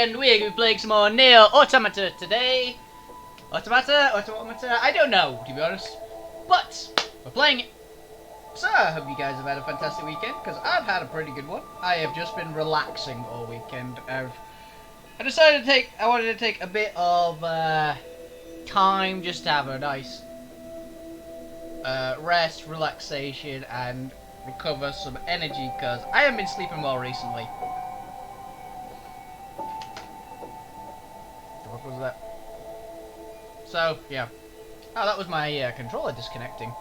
and we're going to be playing some more Nier Automata today. Automata? I don't know, to be honest. But, we're playing it. So, I hope you guys have had a fantastic weekend, because I've had a pretty good one. I have just been relaxing all weekend. I wanted to take a bit of time just to have a nice rest, relaxation, and recover some energy, because I haven't been sleeping well recently. What was that? So, yeah. Oh, that was my controller disconnecting.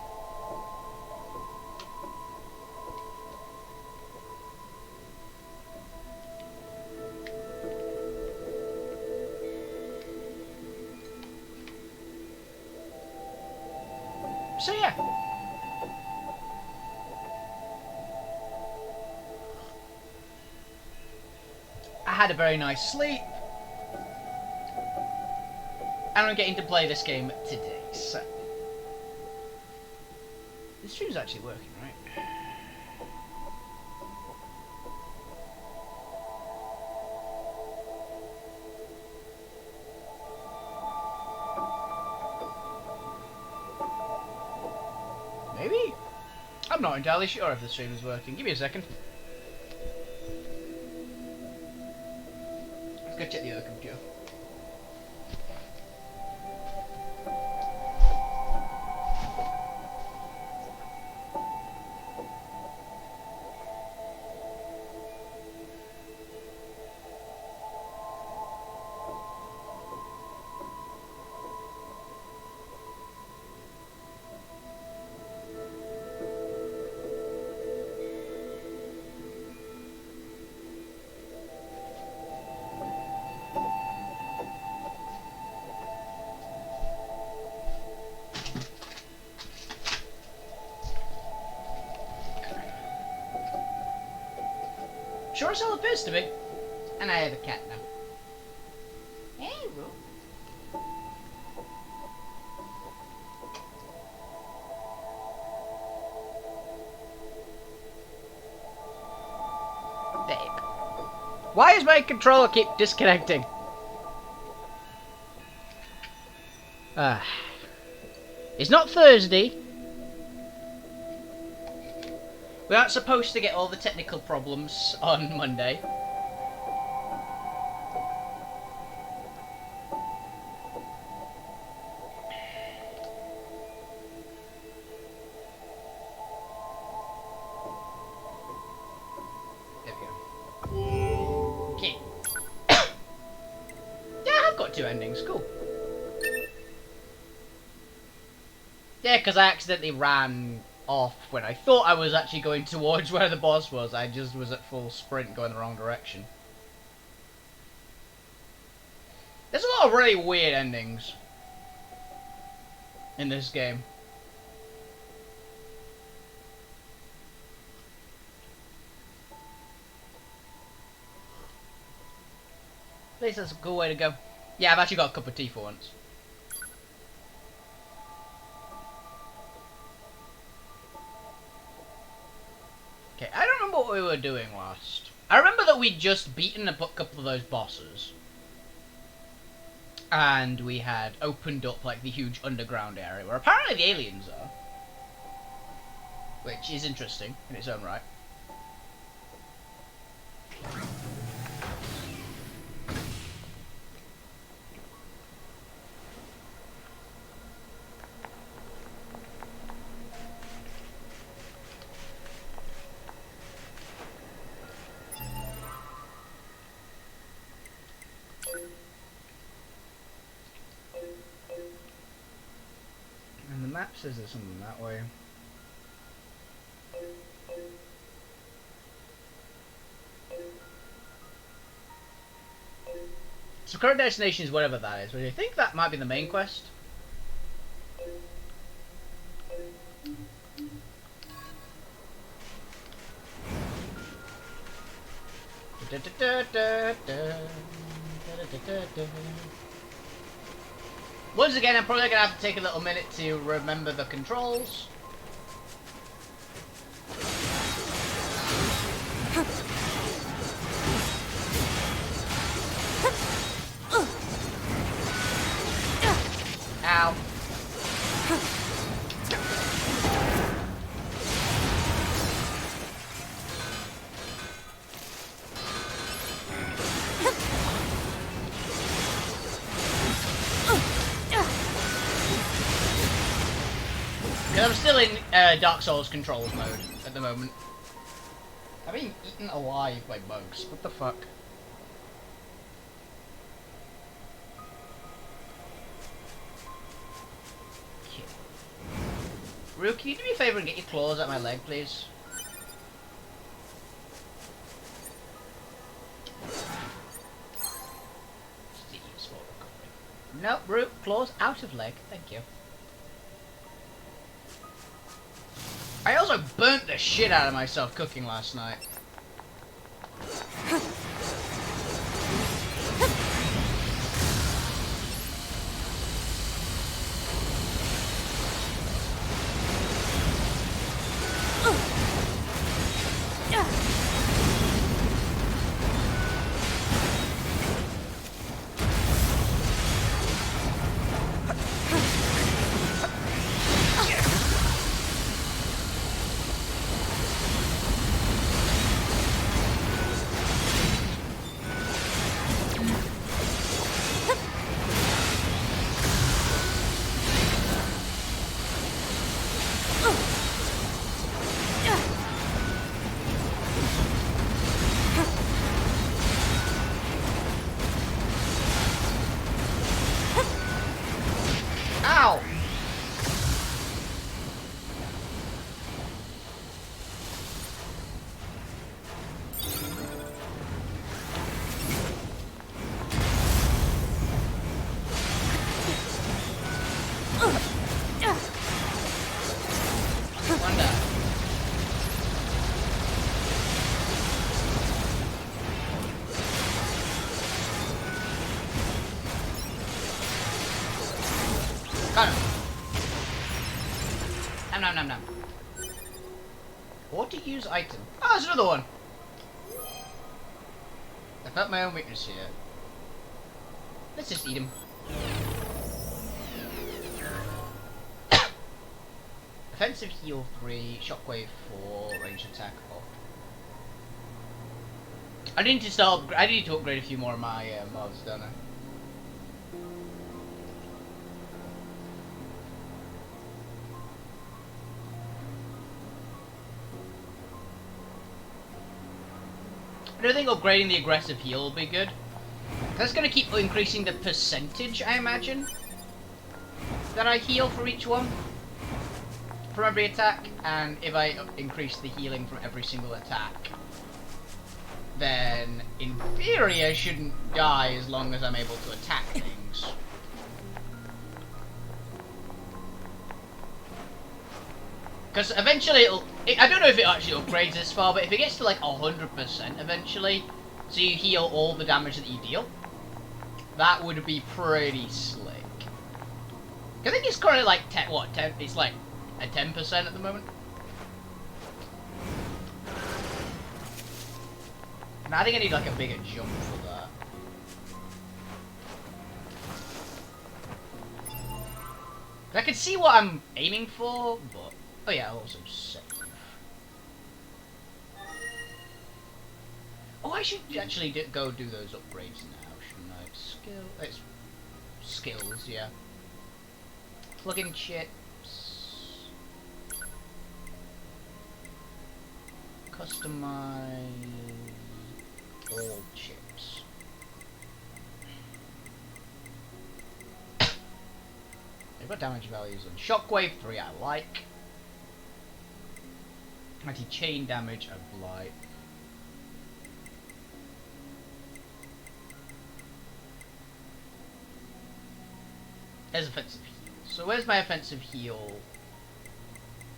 So, yeah. I had a very nice sleep. And I'm getting to play this game today, so... This stream's actually working, right? Maybe? I'm not entirely sure if the stream is working. Give me a second. Let's go check the other computer. Sure as hell appears to be. And I have a cat now. Hey, bro. There you go. Why is my controller keep disconnecting? It's not Thursday. We aren't supposed to get all the technical problems on Monday. There we go. Okay. Yeah, I've got 2 endings. Cool. Yeah, because I accidentally ran off when I thought I was actually going towards where the boss was. I just was at full sprint going the wrong direction. There's a lot of really weird endings in this game. At least that's a cool way to go. Yeah, I've actually got a cup of tea for once. Okay, I don't remember what we were doing last. I remember that we'd just beaten a couple of those bosses. And we had opened up like the huge underground area where apparently the aliens are. Which is interesting in its own right. Map says there's something that way. So current destination is whatever that is, but I think that might be the main quest. Once again, I'm probably going to have to take a little minute to remember the controls. Because I'm still in Dark Souls controls mode at the moment. I'm being eaten alive by bugs. What the fuck? Okay. Rue, can you do me a favour and get your claws out my leg, please? Nope, Rue, claws out of leg. Thank you. I also burnt the shit out of myself cooking last night. Ow! One down. Got him. Nom nom nom. What to use item? Oh, there's another one. I felt my own weakness here. Let's just eat him. Offensive heal 3, shockwave 4, range attack off. I need to upgrade a few more of my mods, don't I? I don't think upgrading the aggressive heal will be good. That's going to keep increasing the percentage, I imagine, that I heal for each one. From every attack, and if I increase the healing from every single attack, then in theory I shouldn't die as long as I'm able to attack things. Because eventually I don't know if it actually upgrades this far, but if it gets to like 100% eventually, so you heal all the damage that you deal, that would be pretty slick. I think it's currently like 10, it's like at 10% at the moment. And I think I need like a bigger jump for that. I can see what I'm aiming for, but oh yeah, I'll also save. Oh, I should actually go do those upgrades now, shouldn't I? It's skills, yeah. Plug-in chips. Customize all chips. They've got damage values on Shockwave 3 I like. Anti-chain damage I like. There's offensive heal. So where's my offensive heal?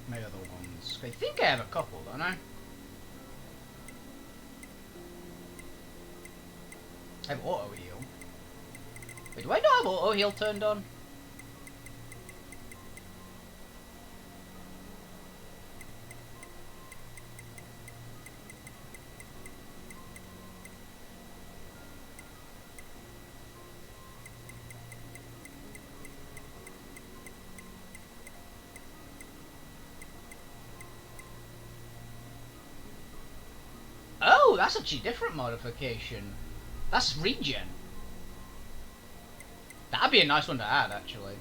My other ones. I think I have a couple, don't I? I have auto heal. Wait, do I not have auto heal turned on? Oh, that's actually a different modification. That's regen. That'd be a nice one to add, actually.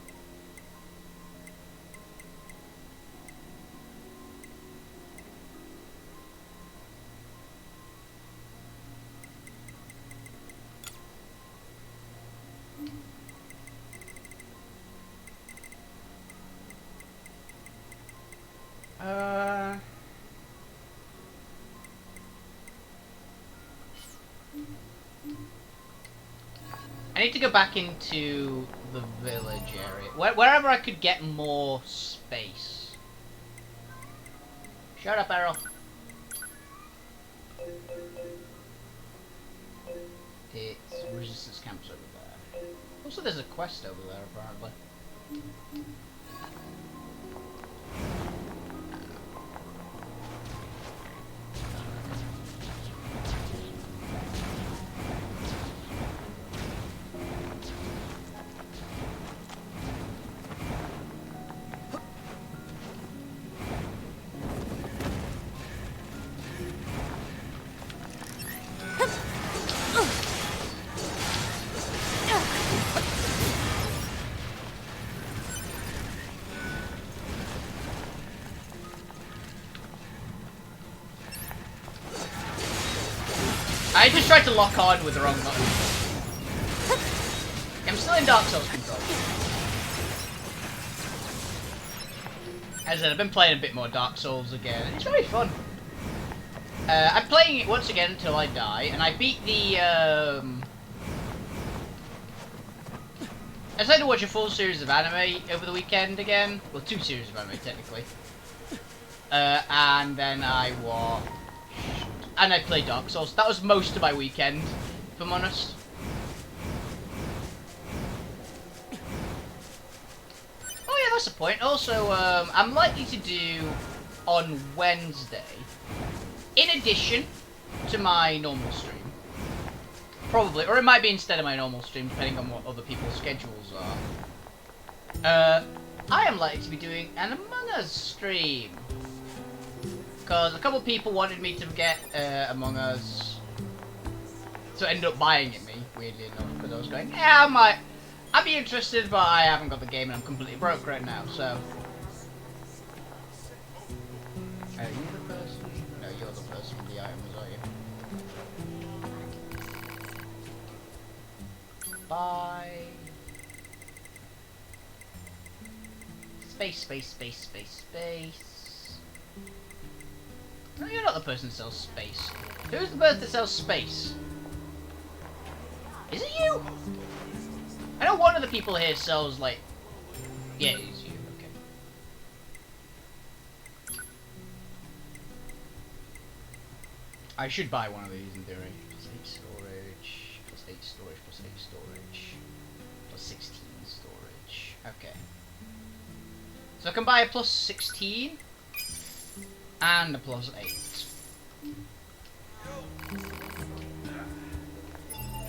I need to go back into the village area. Wherever I could get more space. Shut up, Errol. It's resistance camps over there. Also, there's a quest over there, apparently. I just tried to lock on with the wrong button. I'm still in Dark Souls control. As I said, I've been playing a bit more Dark Souls again. It's very fun. I'm playing it once again until I die, and I beat the, I decided to watch a full series of anime over the weekend again. Well, 2 series of anime, technically. And then I watched... And I played Dark Souls. That was most of my weekend, if I'm honest. Oh yeah, that's the point. Also, I'm likely to do on Wednesday, in addition to my normal stream. Probably, or it might be instead of my normal stream, depending on what other people's schedules are. I am likely to be doing an Among Us stream. Because a couple of people wanted me to get Among Us, so I ended up buying it me, weirdly enough, because I was going, yeah, I'd be interested, but I haven't got the game and I'm completely broke right now, so. Are you the person? No, you're the person with the items, are you? Bye. Space, space, space, space, space. No, you're not the person that sells space. Who's the person that sells space? Is it you? I know one of the people here sells, like... Yeah, it is you, okay. I should buy one of these in theory. Plus 8 storage, plus 8 storage, plus 8 storage, plus 16 storage. Okay. So I can buy a plus 16... and a plus 8.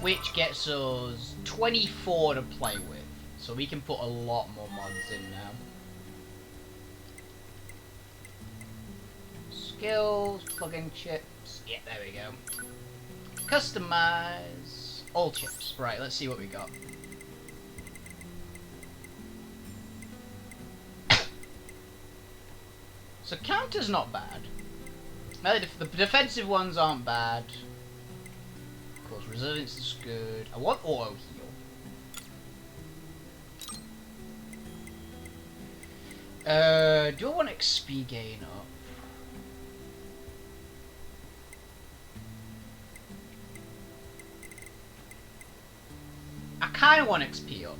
Which gets us 24 to play with. So we can put a lot more mods in now. Skills, plugin chips. Yeah, there we go. Customize. All chips. Right, let's see what we got. So counter's not bad. No, the defensive ones aren't bad. Of course, resilience is good. I want auto heal. Do I want XP gain up? I kind of want XP up.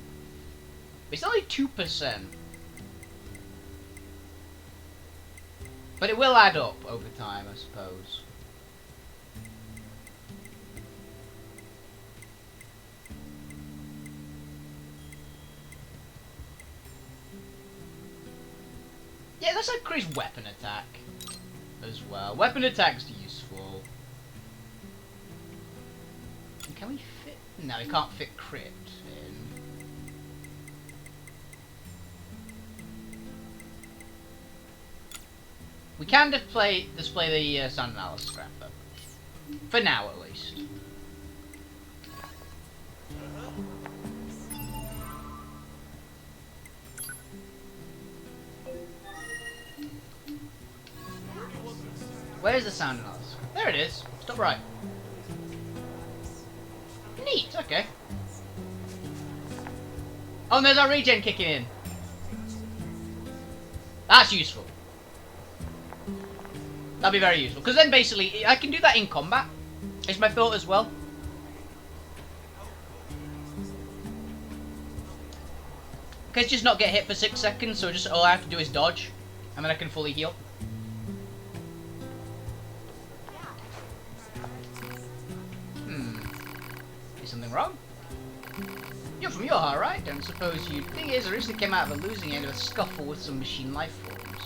It's only 2%. But it will add up over time, I suppose. Yeah, let's increase weapon attack as well. Weapon attack's useful. Can we fit? No, we can't fit crit in. We can display the sound analysis graph though. For now, at least. Where's the sound analysis? There it is. Stop right. Neat. Okay. Oh, and there's our regen kicking in. That's useful. That'd be very useful. Because then basically, I can do that in combat. It's my thought as well. can I just not get hit for 6 seconds, so just all I have to do is dodge, and then I can fully heal? Is something wrong? You're from your heart, right? Don't suppose you... Thing is, I recently came out of a losing end of a scuffle with some machine life forms.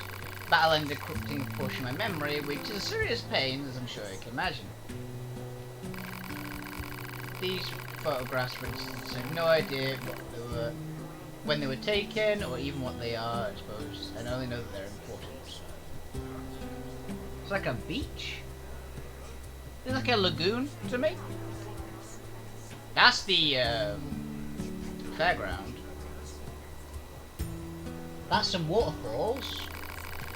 Battle ended corrupting a portion of my memory, which is a serious pain, as I'm sure you can imagine. These photographs, for instance, I have no idea what they were, when they were taken, or even what they are, I suppose. I only know that they're important. It's like a beach? It's like a lagoon to me. That's the fairground. That's some waterfalls.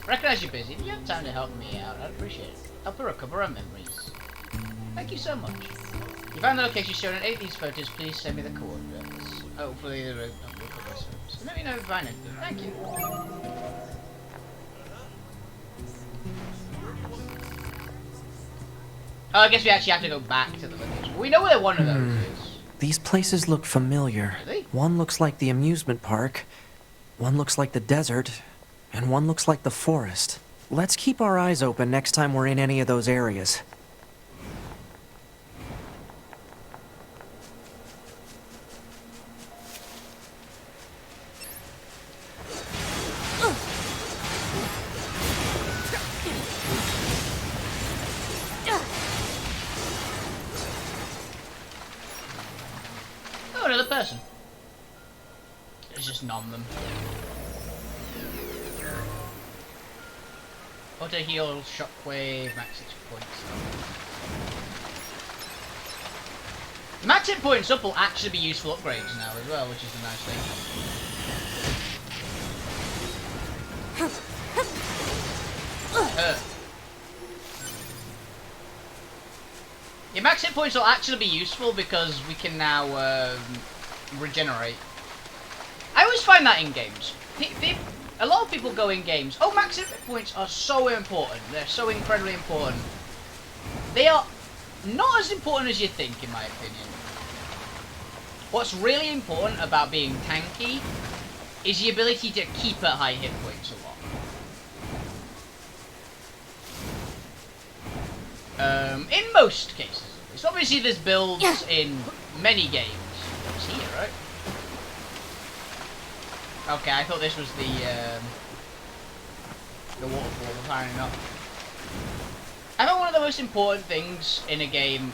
Recognize you're busy. If you have time to help me out, I'd appreciate it. Help me recover our memories. Thank you so much. You found the location shown in 8 of these photos, please send me the coordinates. Hopefully the road will progress. So let me know if you find it. Thank you. Oh, I guess we actually have to go back to the location. We know where one of those is. These places look familiar. Really? One looks like the amusement park, one looks like the desert, and one looks like the forest. Let's keep our eyes open next time we're in any of those areas. Oh, another person. Let's just nom them. Auto heal, shockwave, max 6 points. Max hit points up will actually be useful upgrades now as well, which is a nice thing. Yeah, max hit points will actually be useful because we can now regenerate. I always find that in games. A lot of people go in games, oh, max hit points are so important. They're so incredibly important. They are not as important as you think, in my opinion. What's really important about being tanky is the ability to keep at high hit points a lot. In most cases. It's obviously there's builds in many games. It's here, right? Okay, I thought this was the waterfall, apparently not. I think one of the most important things in a game,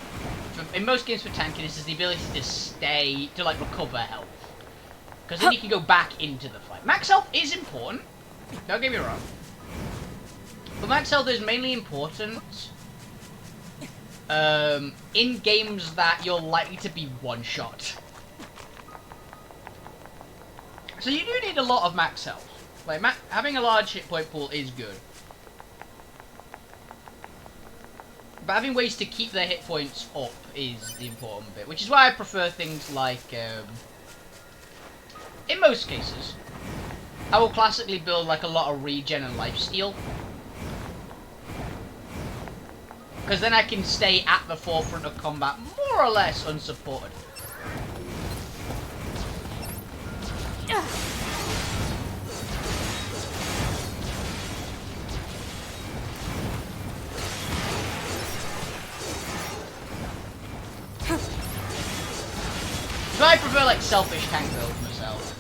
in most games for tankiness, is the ability to like recover health. Because then you can go back into the fight. Max health is important, don't get me wrong. But max health is mainly important in games that you're likely to be one-shot. So you do need a lot of max health. Like, having a large hit point pool is good. But having ways to keep their hit points up is the important bit. Which is why I prefer things like, in most cases, I will classically build like a lot of regen and lifesteal. Because then I can stay at the forefront of combat more or less unsupported. So I prefer like selfish tank builds myself.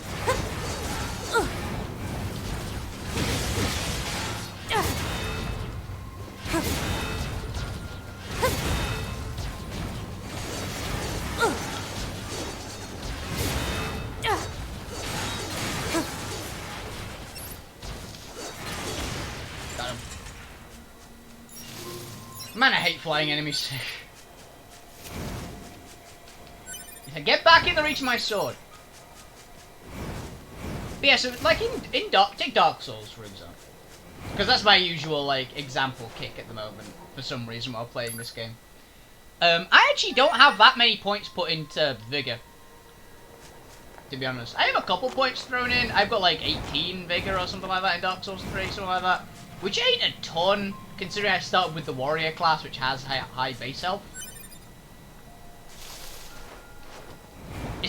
Got him. Man, I hate flying enemies. Get back in the reach of my sword. But yeah, so like take Dark Souls for example, because that's my usual like example kick at the moment for some reason while playing this game. I actually don't have that many points put into Vigor, to be honest. I have a couple points thrown in. I've got like 18 Vigor or something like that in Dark Souls 3, something like that, which ain't a ton considering I started with the warrior class, which has high base health.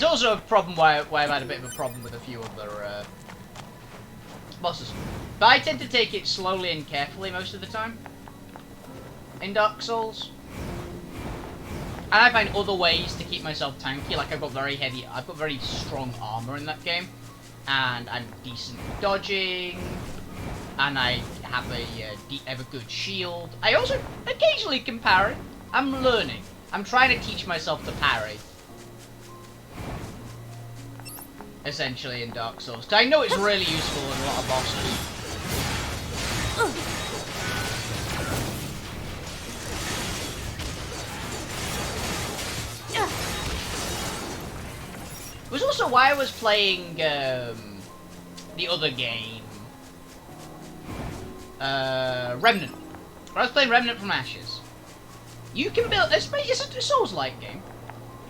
It's also a problem why I've had a bit of a problem with a few other bosses. But I tend to take it slowly and carefully most of the time in Dark Souls. And I find other ways to keep myself tanky. Like I've got very strong armor in that game, and I'm decent at dodging, and I have a good shield. I also occasionally can parry. I'm learning. I'm trying to teach myself to parry. Essentially in Dark Souls. Cause I know it's really useful in a lot of bosses. It was also why I was playing the other game, Remnant. When I was playing Remnant from Ashes, you can build. It's a Souls-like game,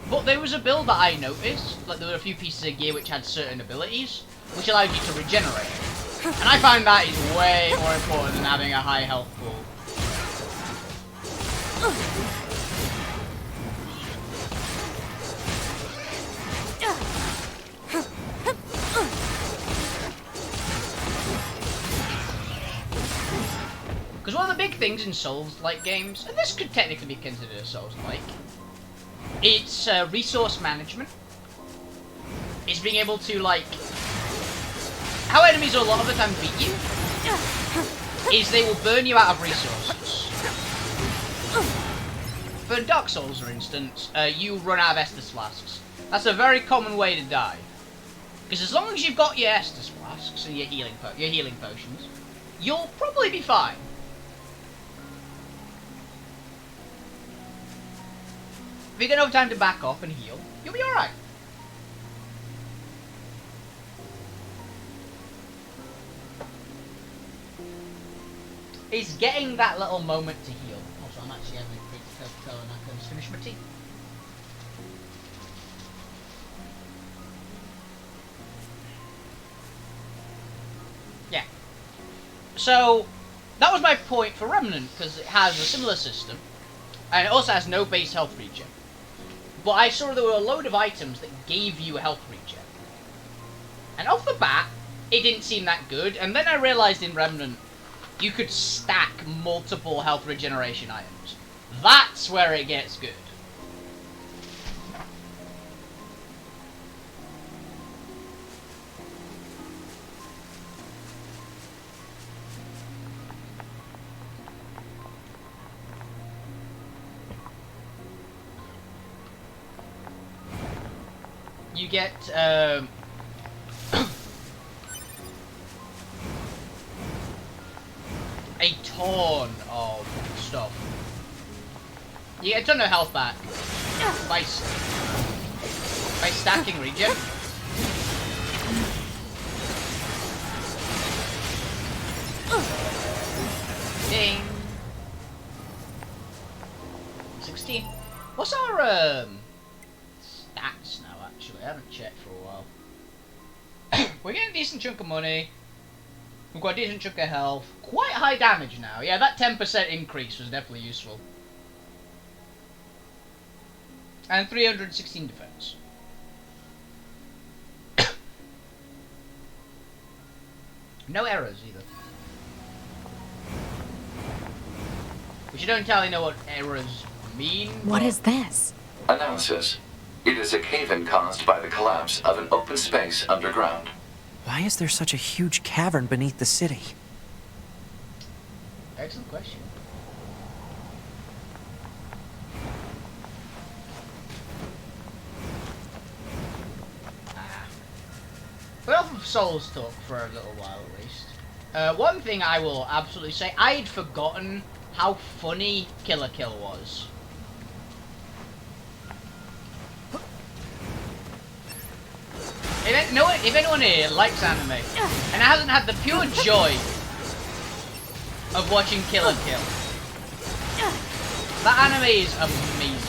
but there was a build that I noticed. Like there were a few pieces of gear which had certain abilities, which allowed you to regenerate. And I find that is way more important than having a high health pool. Because one of the big things in Souls-like games, and this could technically be considered a Souls-like, it's resource management. It's being able to, like... How enemies a lot of the time beat you is they will burn you out of resources. For Dark Souls, for instance, you run out of Estus Flasks. That's a very common way to die. Because as long as you've got your Estus Flasks and your healing potions, you'll probably be fine. If you don't have time to back off and heal, you'll be alright. It's getting that little moment to heal. Also, I'm actually having a big Coca-Cola and I can just finish my tea. Yeah. So, that was my point for Remnant, because it has a similar system. And it also has no base health regen. But I saw there were a load of items that gave you a health regen. And off the bat, it didn't seem that good. And then I realized in Remnant, you could stack multiple health regeneration items. That's where it gets good. You get, a ton of stuff. You get a ton of health back by stacking regen. Ding. 16. What's our stats now? Actually, I haven't checked for a while. We're getting a decent chunk of money. We've got a decent chunk of health. Quite high damage now. Yeah, that 10% increase was definitely useful. And 316 defense. No errors either. Which you don't entirely know what errors mean. What is this? Analysis. It is a cave-in caused by the collapse of an open space underground. Why is there such a huge cavern beneath the city? Excellent question. But off of Souls talk for a little while at least. One thing I will absolutely say, I'd forgotten how funny Killer Kill was. If anyone here likes anime and hasn't had the pure joy of watching Killer Kill, that anime is amazing.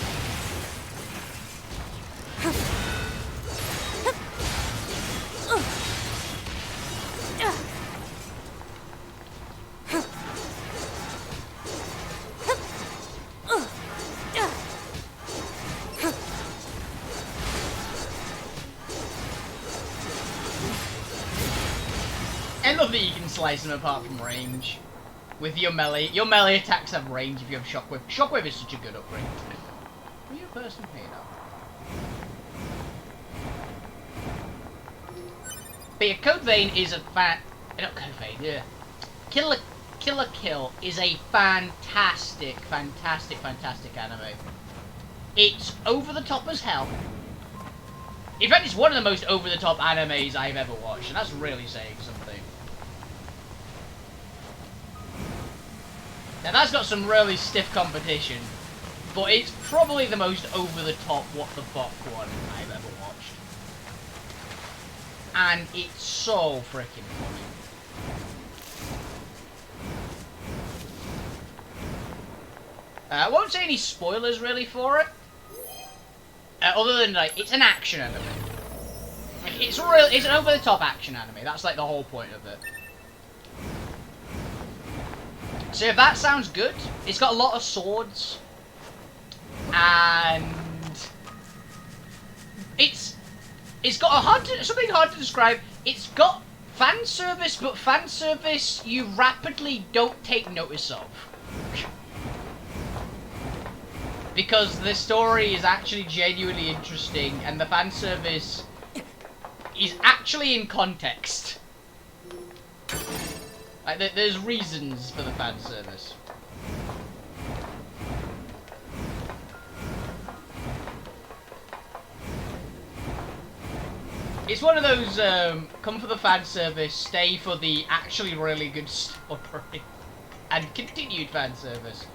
I love that you can slice them apart from range. With your melee. Your melee attacks have range if you have Shockwave. Shockwave is such a good upgrade. Are you a person paid up? But yeah, Code Vein is a not Code Vein, yeah. Killer Kill is a fantastic anime. It's over the top as hell. In fact, it's one of the most over the top animes I've ever watched, and that's really saying something. Now that's got some really stiff competition, but it's probably the most over the top what the fuck one I've ever watched. And it's so freaking funny. I won't say any spoilers really for it. Other than like, it's an action anime. It's an over-the-top action anime. That's like the whole point of it. So if that sounds good, it's got a lot of swords, and it's got something hard to describe. It's got fan service, but fan service you rapidly don't take notice of. Because the story is actually genuinely interesting, and the fan service is actually in context. Like, there's reasons for the fan service. It's one of those, come for the fan service, stay for the actually really good story, and continued fan service.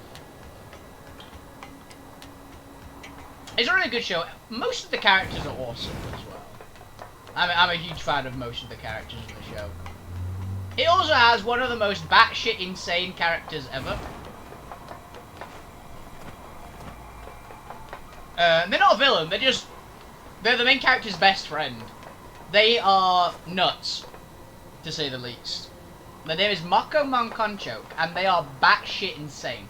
It's a really good show. Most of the characters are awesome as well. I'm a huge fan of most of the characters in the show. It also has one of the most batshit insane characters ever. They're not a villain, they're the main character's best friend. They are nuts, to say the least. Their name is Mako Monconcho, and they are batshit insane.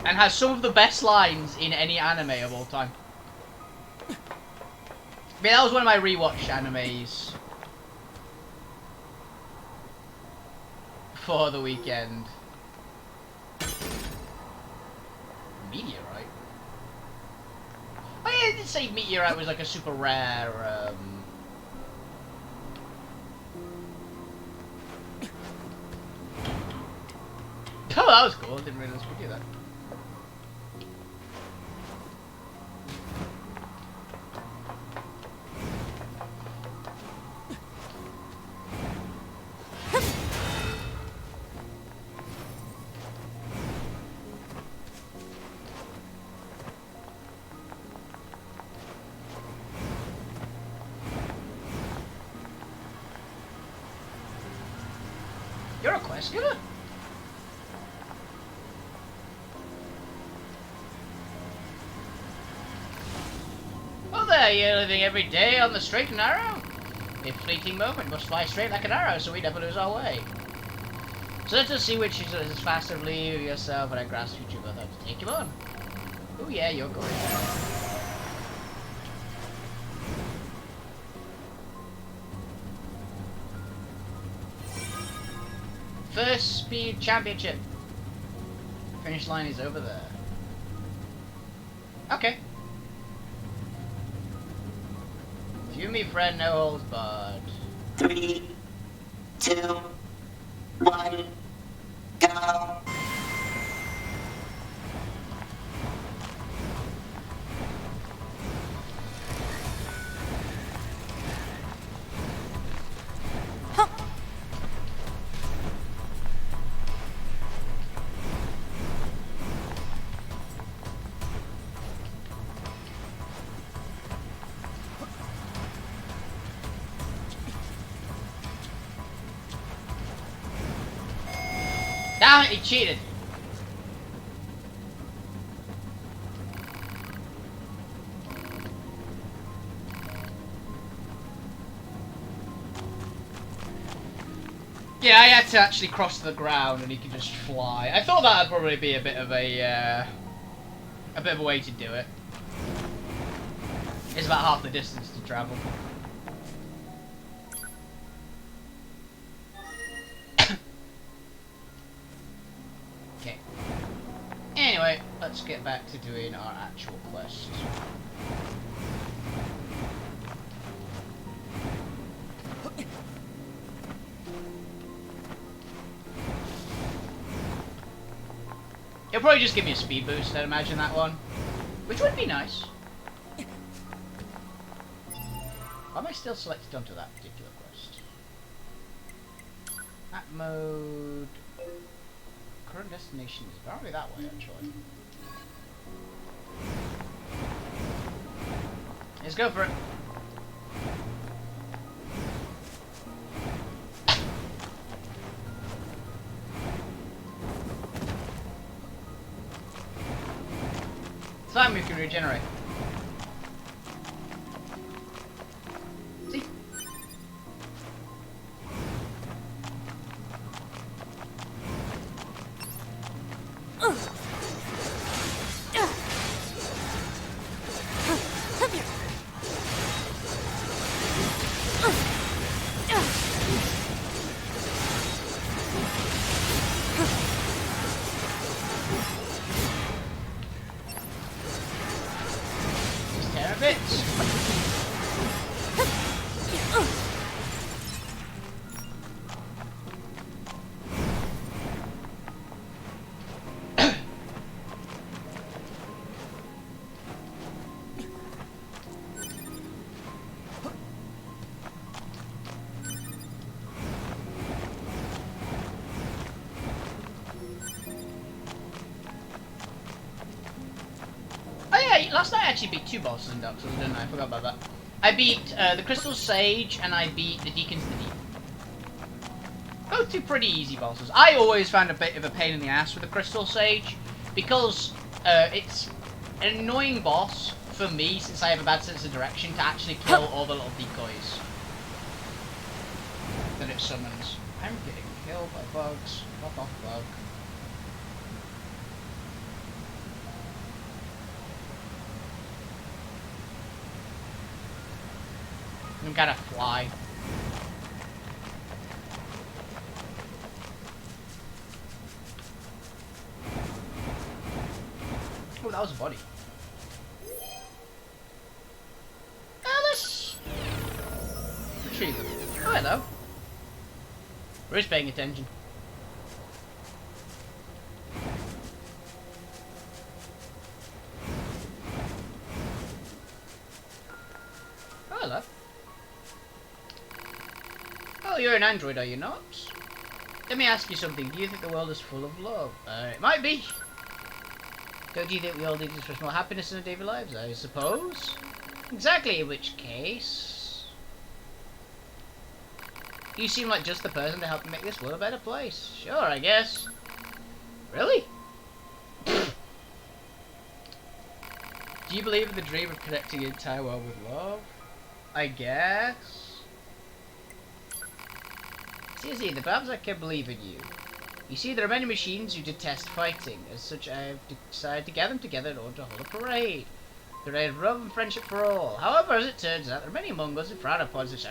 And has some of the best lines in any anime of all time. I mean, that was one of my rewatch animes for the weekend. Meteorite? Oh yeah, I did say Meteorite was like a super rare, Oh, that was cool. I didn't realize we could do that. You're a quest giver? Oh there, you're living every day on the straight and narrow? A fleeting moment must fly straight like an arrow so we never lose our way. So let us see which is as fast as leave yourself and I grasp you both have to take him on. Oh yeah, you're going. First Speed Championship. Finish line is over there. Okay. You, me friend, no holds barred. 3, 2, 1, go. Damn it, he cheated. Yeah, I had to actually cross the ground and he could just fly. I thought that would probably be a bit of a way to do it. It's about half the distance to travel. let's get back to doing our actual quest. It'll probably just give me a speed boost, I'd imagine, that one. Which would be nice. Why am I still selected onto that particular quest? Map mode... Current destination is apparently that way, actually. Let's go for it. Time we can regenerate. See? Last night I actually beat 2 bosses in Dark Souls, didn't I? I forgot about that. I beat the Crystal Sage and I beat the Deacons of the Deep. Both 2 pretty easy bosses. I always found a bit of a pain in the ass with the Crystal Sage because it's an annoying boss for me since I have a bad sense of direction to actually kill all the little decoys that it summons. I'm getting killed by bugs. Fuck off, bug. I'm gonna fly. Oh, that was a body. Alice! Retrieve them. Oh, hello. We're just paying attention. Oh, hello. Oh, you're an android, are you not? Let me ask you something. Do you think the world is full of love? It might be. Don't you think we all need this for small happiness in our daily lives? I suppose. Exactly, in which case... You seem like just the person to help make this world a better place. Sure, I guess. Really? Do you believe in the dream of connecting the entire world with love? I guess. Seriously, perhaps I can believe in you. You see, there are many machines who detest fighting. As such, I have decided to gather them together in order to hold a parade. The parade of love and friendship for all. However, as it turns out, there are many among us who frown upon such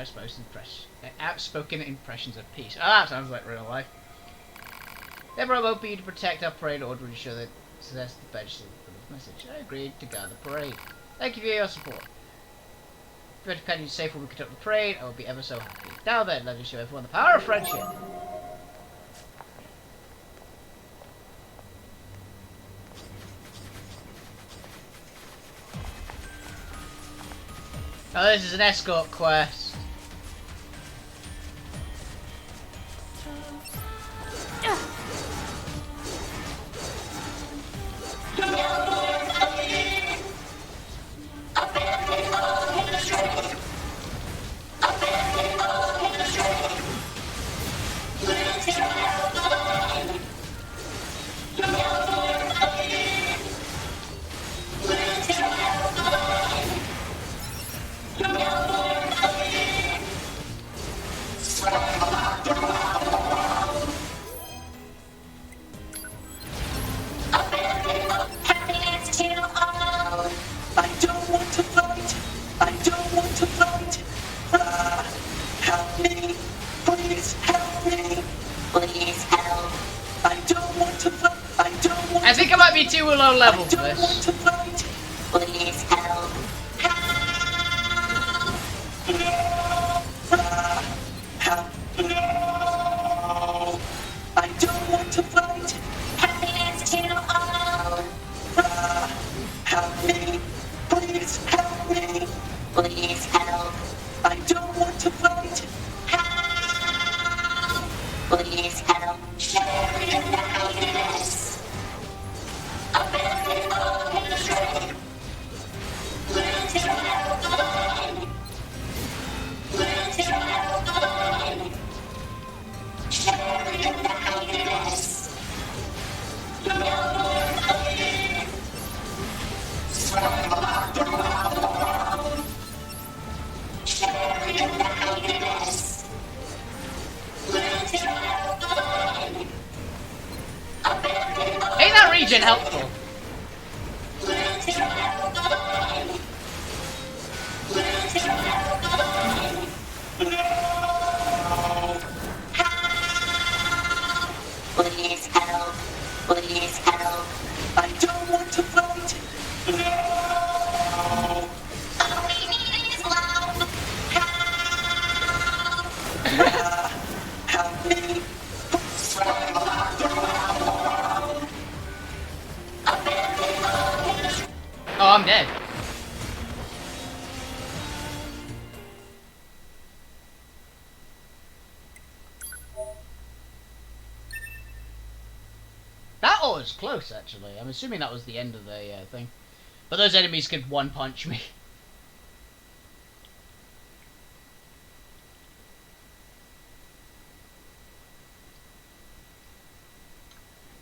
outspoken impressions of peace. Ah, that sounds like real life. Therefore, I won't be to protect our parade in order to ensure that success the bench message. I agreed to gather the parade. Thank you for your support. If you're depending safe when we conduct the parade, I will be ever so happy. Now then, let me show everyone the power of friendship. Oh, this is an escort quest. too low level for I don't want this. to fight. Please help. Help. No. I don't want to fight. Happiness to all. Help me. Please help me. Please help. I don't want to fight. Help. Please help. Share in the happiness. Abandon all hatred. Learn to have fun. Learn to have fun. Share in the happiness. No more fighting. Survive alone. Share in the happiness. Learn to have fun. Abandon all Ain't that region helpful? Learn to have fun. Learn to have fun. No. Help. Please help. Please help. I don't want to fight. No. All we need is love. Help. Help me. Survive alone. Abandon all hatred. Oh, I'm dead. That was close, actually. I'm assuming that was the end of the thing. But those enemies could one-punch me.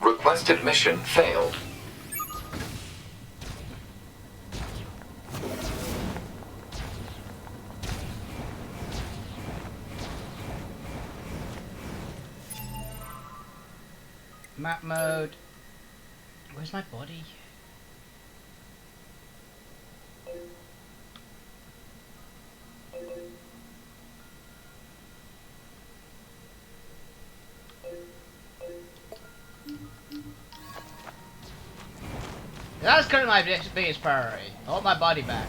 Requested mission failed. Map mode. Where's my body? That's currently my biggest priority. I want my body back.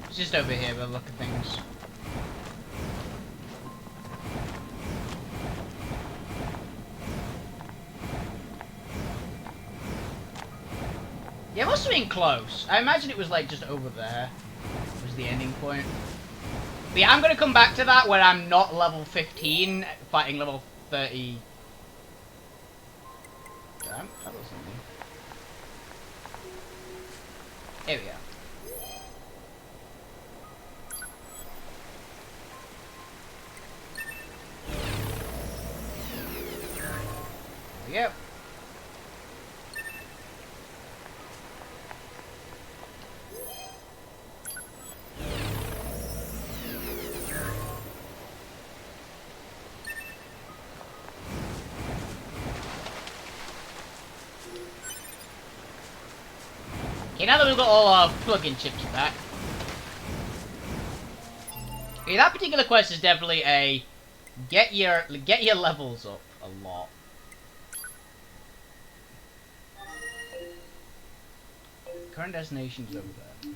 It's just over here by the look of things. Yeah, it must have been close. I imagine it was like just over there. Was the ending point. But yeah, I'm gonna come back to that when I'm not level 15, fighting level 30. Damn, that was something. Here we go. There we go. Okay, now that we've got all our plug-in chips back. Okay, that particular quest is definitely a get your levels up a lot. Current destination's over there.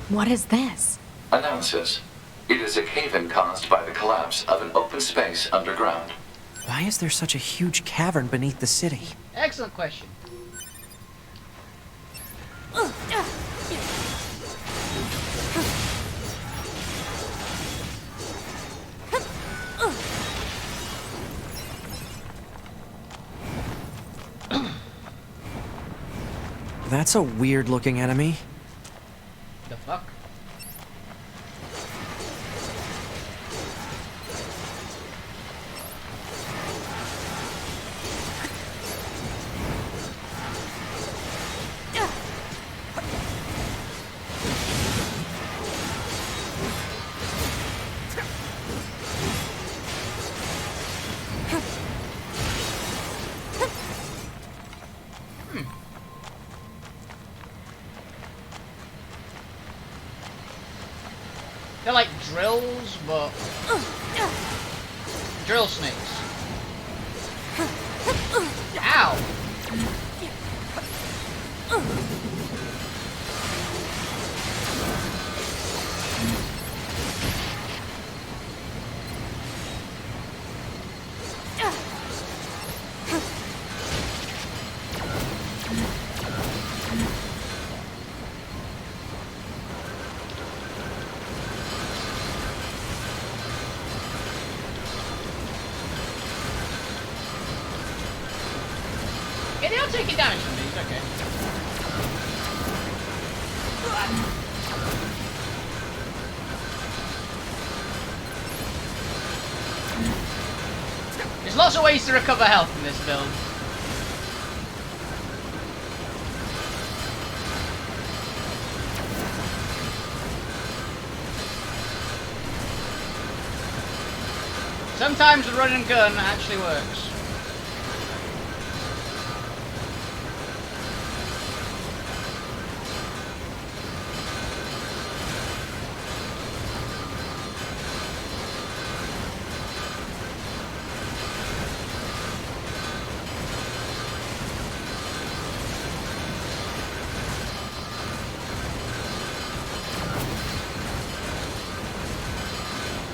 What is this? Analysis. It is a cave-in caused by the collapse of an open space underground. Why is there such a huge cavern beneath the city? Excellent question. That That's a weird-looking enemy. The fuck? They're like drills, but drill snakes. Ow! Yeah, they are taking damage from these, okay. There's lots of ways to recover health in this build. Sometimes the run and gun actually works.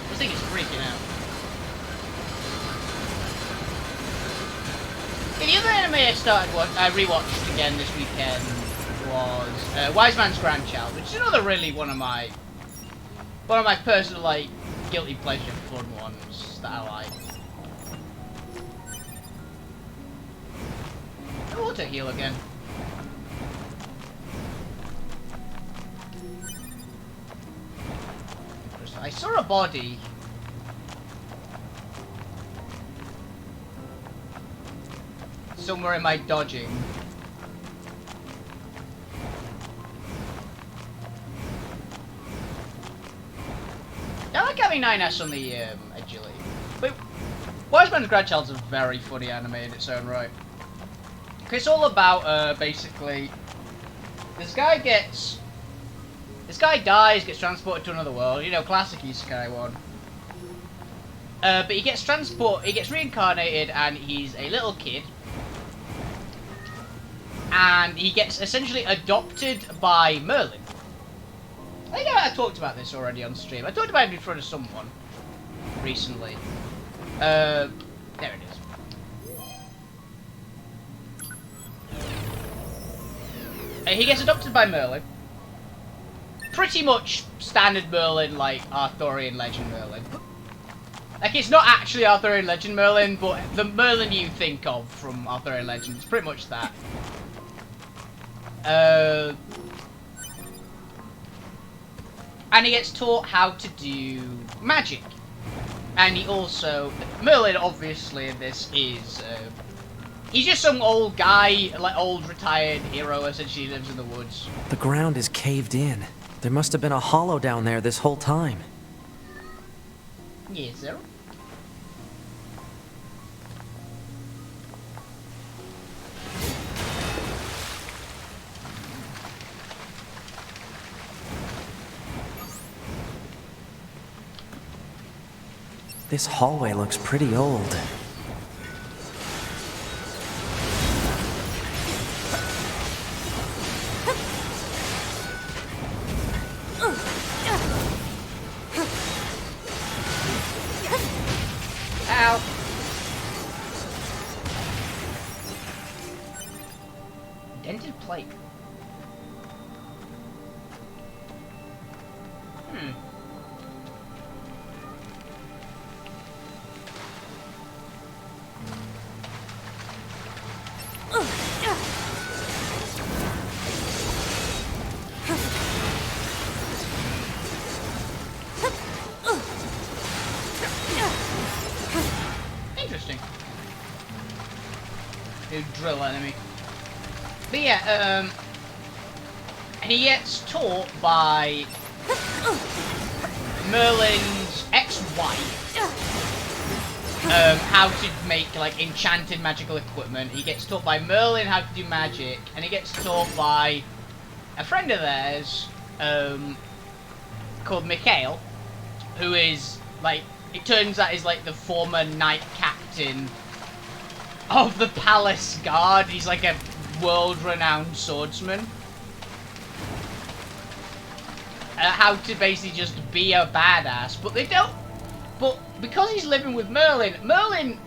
This thing is freaking out. The other anime I rewatched again this weekend was Wise Man's Grandchild, which is another really one of my personal like guilty pleasure fun ones that I like. Oh, we'll take heal again. I saw a body. Somewhere in my dodging. I like having 9S on the agility. But Wise Man's Grandchild's a very funny anime in its own right. It's all about basically this guy dies, gets transported to another world. You know, classic isekai one. But he gets reincarnated, and he's a little kid. And he gets essentially adopted by Merlin. I think I talked about this already on stream. I talked about it in front of someone recently. There it is. He gets adopted by Merlin. Pretty much standard Merlin, like Arthurian legend Merlin. Like, it's not actually Arthurian legend Merlin, but the Merlin you think of from Arthurian legend is pretty much that. And he gets taught how to do magic. And he also... Merlin, obviously, in this is... he's just some old guy, like old retired hero, essentially lives in the woods. The ground is caved in. There must have been a hollow down there this whole time. Yes, sir. This hallway looks pretty old. Ow. Dented plate. new drill enemy. But yeah, and he gets taught by Merlin's ex-wife how to make like enchanted magical equipment. He gets taught by Merlin how to do magic, and he gets taught by a friend of theirs called Mikhail, who is like, it turns out is like the former knight captain of the palace guard. He's like a world-renowned swordsman. How to basically just be a badass, but they don't. But because he's living with Merlin, Merlin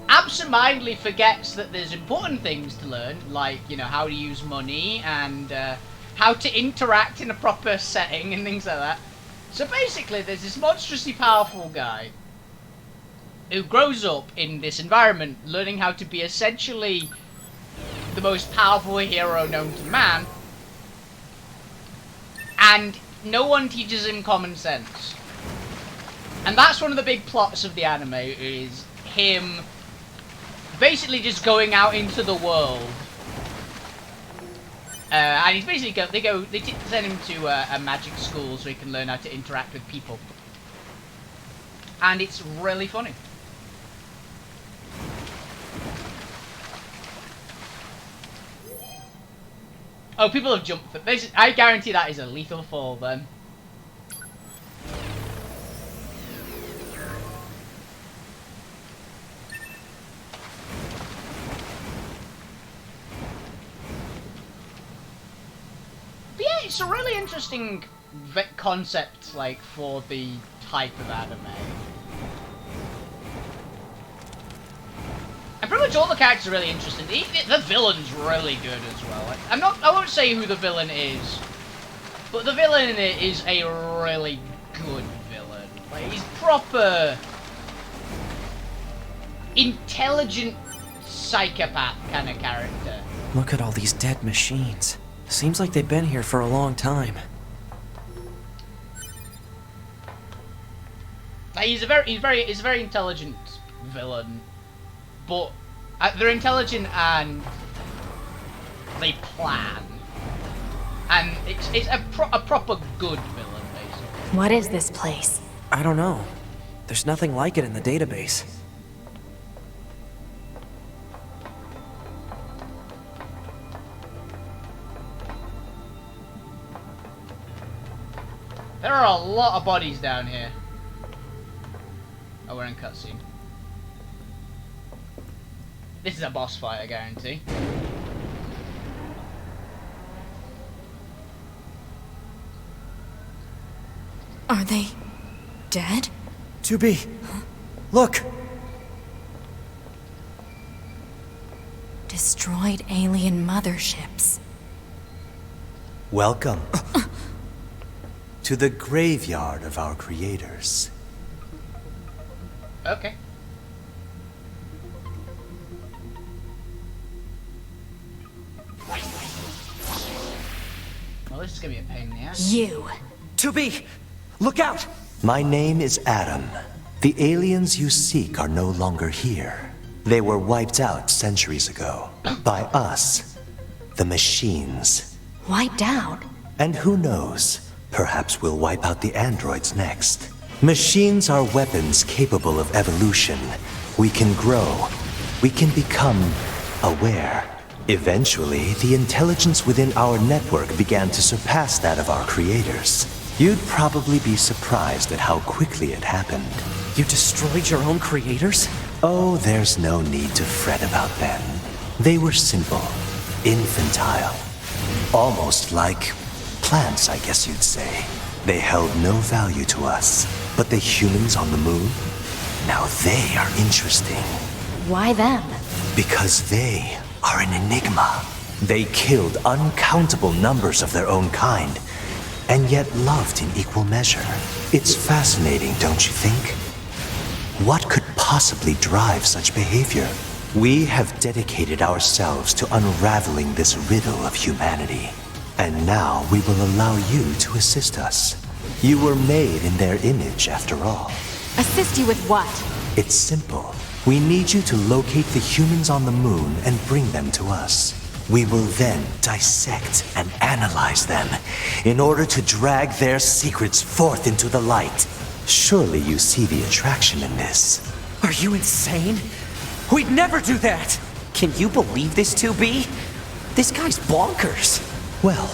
absentmindedly forgets that there's important things to learn, like, you know, how to use money and how to interact in a proper setting and things like that. So basically, there's this monstrously powerful guy who grows up in this environment, learning how to be essentially the most powerful hero known to man, and no one teaches him common sense. And that's one of the big plots of the anime, is him basically just going out into the world. And he's basically they send him to a magic school so he can learn how to interact with people. And it's really funny. Oh, people have jumped. I guarantee that is a lethal fall then. But yeah, it's a really interesting concept, like, for the type of anime. And pretty much all the characters are really interesting. The villain's really good as well. Like, I won't say who the villain is, but the villain is a really good villain. Like, he's proper intelligent psychopath kind of character. Look at all these dead machines. Seems like they've been here for a long time. Like, he's a very intelligent villain. But they're intelligent and they plan, and it's a proper good villain, basically. What is this place? I don't know. There's nothing like it in the database. There are a lot of bodies down here. Oh, we're in cutscene. This is a boss fight, I guarantee. Are they dead? 2B, look! Destroyed alien motherships. Welcome to the graveyard of our creators. Okay. Well, this is gonna be a pain in the ass. You. 2B, look out! My name is Adam. The aliens you seek are no longer here. They were wiped out centuries ago. By us. The machines. Wiped out? And who knows, perhaps we'll wipe out the androids next. Machines are weapons capable of evolution. We can grow. We can become aware. Eventually, the intelligence within our network began to surpass that of our creators. You'd probably be surprised at how quickly it happened. You destroyed your own creators? Oh, there's no need to fret about them. They were simple, infantile, almost like plants, I guess you'd say. They held no value to us. But the humans on the moon? Now they are interesting. Why them? Because they are an enigma. They killed uncountable numbers of their own kind, and yet loved in equal measure. It's fascinating, don't you think? What could possibly drive such behavior? We have dedicated ourselves to unraveling this riddle of humanity. And now we will allow you to assist us. You were made in their image, after all. Assist you with what? It's simple. We need you to locate the humans on the moon and bring them to us. We will then dissect and analyze them in order to drag their secrets forth into the light. Surely you see the attraction in this. Are you insane? We'd never do that! Can you believe this, 2B? This guy's bonkers. Well,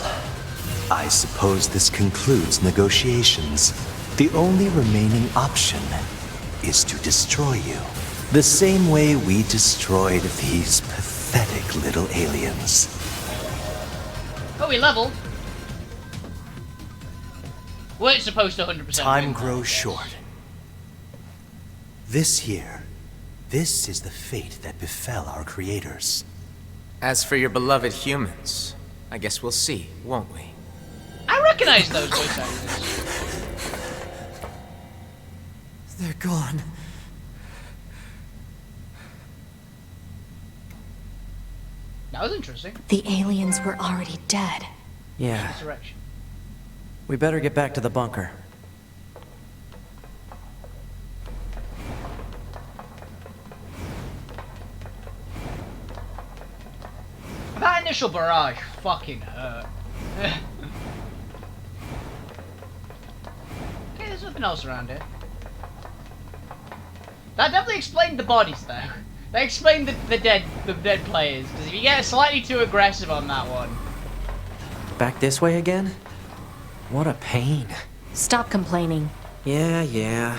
I suppose this concludes negotiations. The only remaining option is to destroy you. The same way we destroyed these pathetic little aliens. Oh, we leveled. Weren't supposed to 100% Time win. grows short. This year, this is the fate that befell our creators. As for your beloved humans, I guess we'll see, won't we? I recognize those voice actors. They're gone. That was interesting. The aliens were already dead. Yeah, Resurrection. we better get back to the bunker. That initial barrage fucking hurt. Okay, there's nothing else around here. That definitely explained the bodies, though. They explained the dead players. Because if you get slightly too aggressive on that one, Back this way again? What a pain. Stop complaining. Yeah.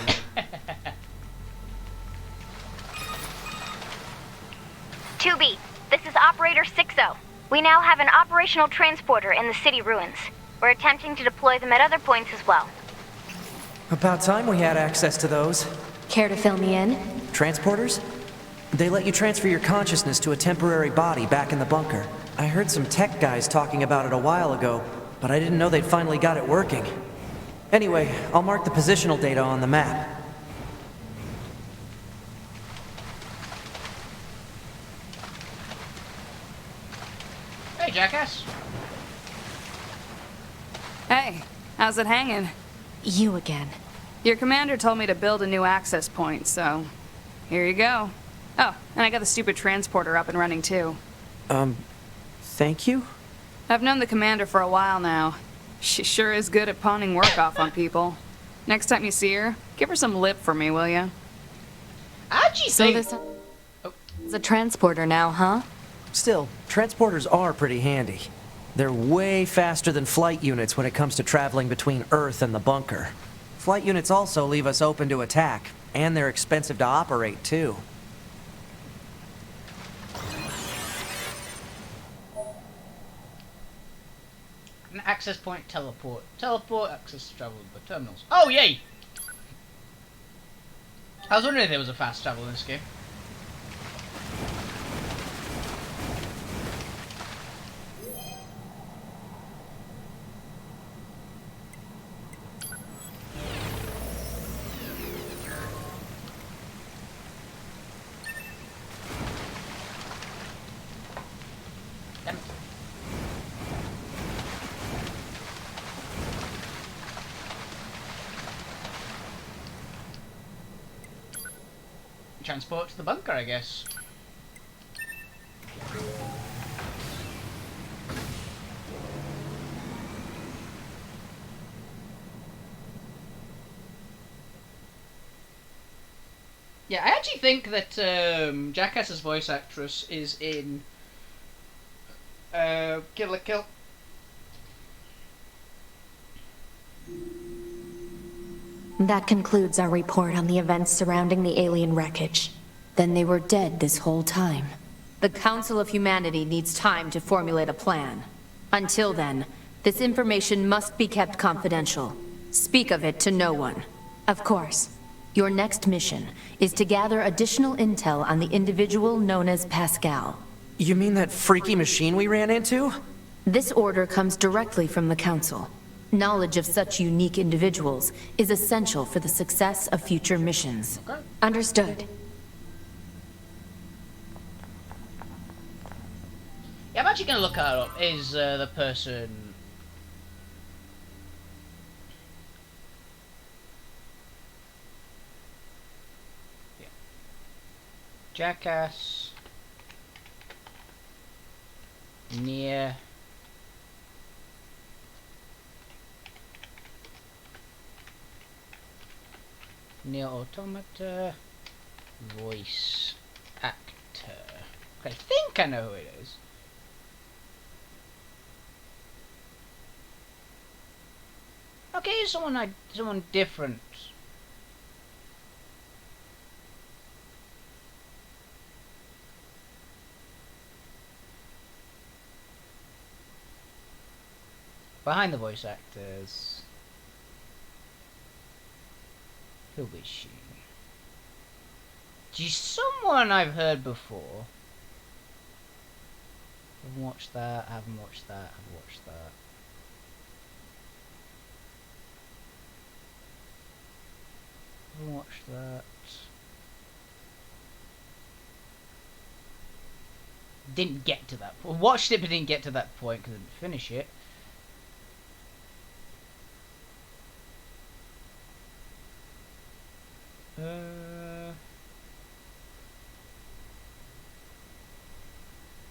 2B, this is Operator 60. We now have an operational transporter in the city ruins. We're attempting to deploy them at other points as well. About time we had access to those. Care to fill me in? Transporters? They let you transfer your consciousness to a temporary body back in the bunker. I heard some tech guys talking about it a while ago, but I didn't know they'd finally got it working. Anyway, I'll mark the positional data on the map. hey, jackass. Hey, how's it hanging? You again. Your commander told me to build a new access point, so here you go. Oh, and I got the stupid transporter up and running too. Thank you? I've known the commander for a while now. She sure is good at pawning work off on people. Next time you see her, give her some lip for me, will ya? I actually So think... this is a transporter now, huh? Still, transporters are pretty handy. They're way faster than flight units when it comes to traveling between Earth and the bunker. Flight units also leave us open to attack, and they're expensive to operate, too. An access point teleport. Teleport access to travel by terminals. Oh, yay! I was wondering if there was a fast travel in this game. Damn it. Transport to the bunker, I guess. Yeah, I actually think that Jackass's voice actress is in Kill la Kill. That concludes our report on the events surrounding the alien wreckage. Then they were dead this whole time. The Council of Humanity needs time to formulate a plan. Until then, this information must be kept confidential. Speak of it to no one. Of course. Your next mission is to gather additional intel on the individual known as Pascal. You mean that freaky machine we ran into? This order comes directly from the Council. Knowledge of such unique individuals is essential for the success of future missions. Okay. Understood. Yeah, I'm actually gonna look her up. Is the person... Yeah. Jackass. Nier. Nier Automata. Voice actor. I think I know who it is. Okay, someone different. Behind the voice actors. Who is she? She's someone I've heard before. Haven't watched that, haven't watched that, haven't watched that. Haven't watched that. Didn't get to that point. Watched it but didn't get to that point because I didn't finish it. I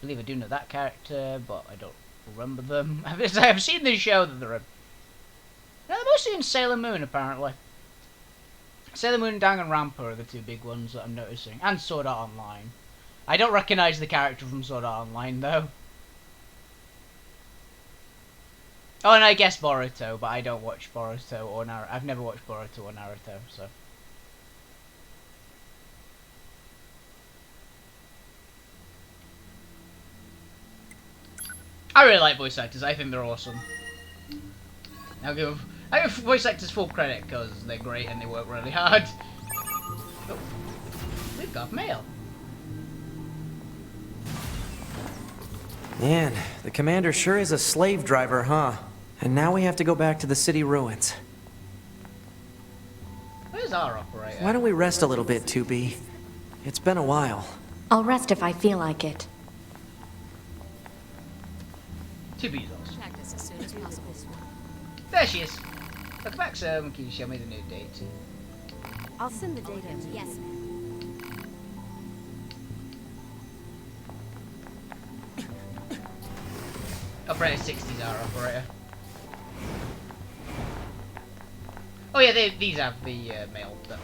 believe I do know that character, but I don't remember them. I've seen this show that they're in. No, they're mostly in Sailor Moon, apparently. Sailor Moon, Danganronpa are the two big ones that I'm noticing. And Sword Art Online. I don't recognise the character from Sword Art Online, though. Oh, and I guess Boruto, but I don't watch Boruto or Naruto. I've never watched Boruto or Naruto, so... I really like voice actors. I think they're awesome. I give voice actors full credit because they're great and they work really hard. Oh, we've got mail. Man, the commander sure is a slave driver, huh? And now we have to go back to the city ruins. Where's our operator? Why don't we rest a little bit, 2B? It's been a while. I'll rest if I feel like it. 2B's awesome. There she is. Look back, sir. Can you show me the new date? I'll send the data. Yes, ma'am. Operator 60's our operator. Oh yeah, these have the mail, don't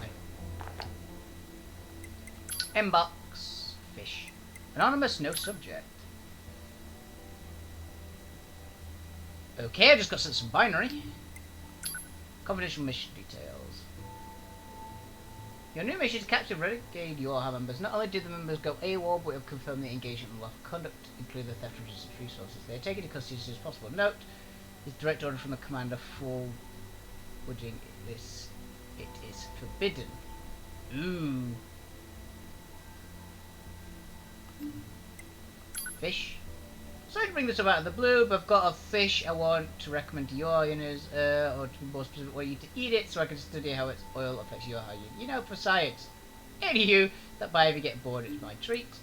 they? Inbox. Fish. Anonymous, no subject. Okay, I just got sent some binary. Confidential mission details. Your new mission is capture renegade URHA members. Not only did the members go AWOL, but have confirmed the engagement and lawful conduct, including the theft of resources. They are taken into custody as soon as possible. Note, is direct order from the commander forwarding this. It is forbidden. Ooh. Fish. Sorry to bring this up out of the blue, but I've got a fish I want to recommend to your owners, or to be more specific, way you to eat it so I can study how its oil affects your hygiene. You know, for science. Anywho, that by if you get bored, it's my treat.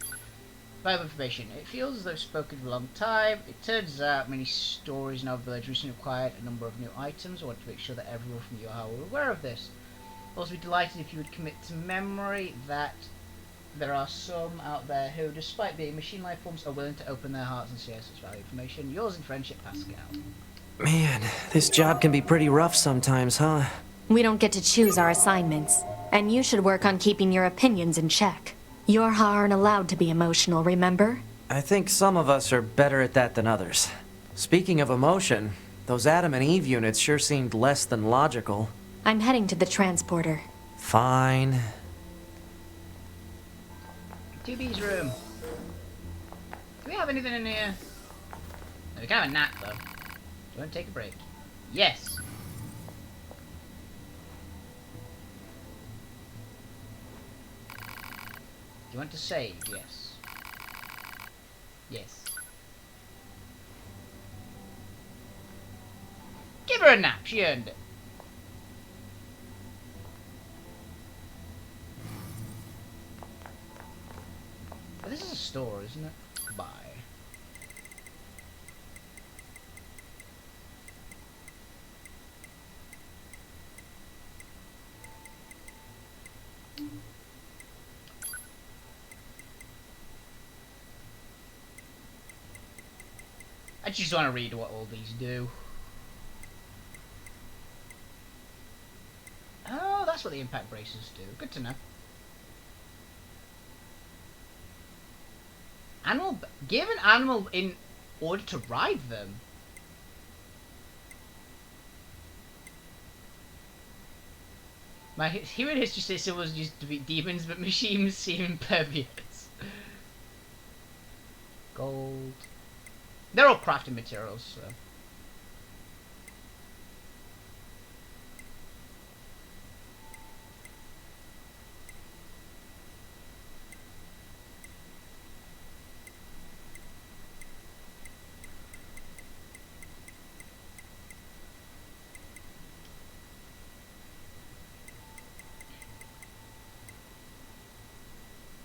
Vital information. It feels as though it's spoken for a long time. It turns out many stories in our village recently acquired a number of new items. I want to make sure that everyone from your will be aware of this. I'd also be delighted if you would commit to memory that there are some out there who, despite being machine life forms, are willing to open their hearts and share such valuable information. Yours in friendship, Pascal. Man, this job can be pretty rough sometimes, huh? We don't get to choose our assignments, and you should work on keeping your opinions in check. Yorha aren't allowed to be emotional, remember? I think some of us are better at that than others. Speaking of emotion, those Adam and Eve units sure seemed less than logical. I'm heading to the transporter. Fine. 2B's room. Do we have anything in here? No, we can have a nap though. Do you want to take a break? Yes. Do you want to save? Yes. Yes. Give her a nap. She earned it. But this is a store, isn't it? Bye. just want to read what all these do. Oh, that's what the impact braces do. Good to know. Give an animal in order to ride them. My human history system was used to beat demons, but machines seem impervious. Gold. They're all crafting materials, so.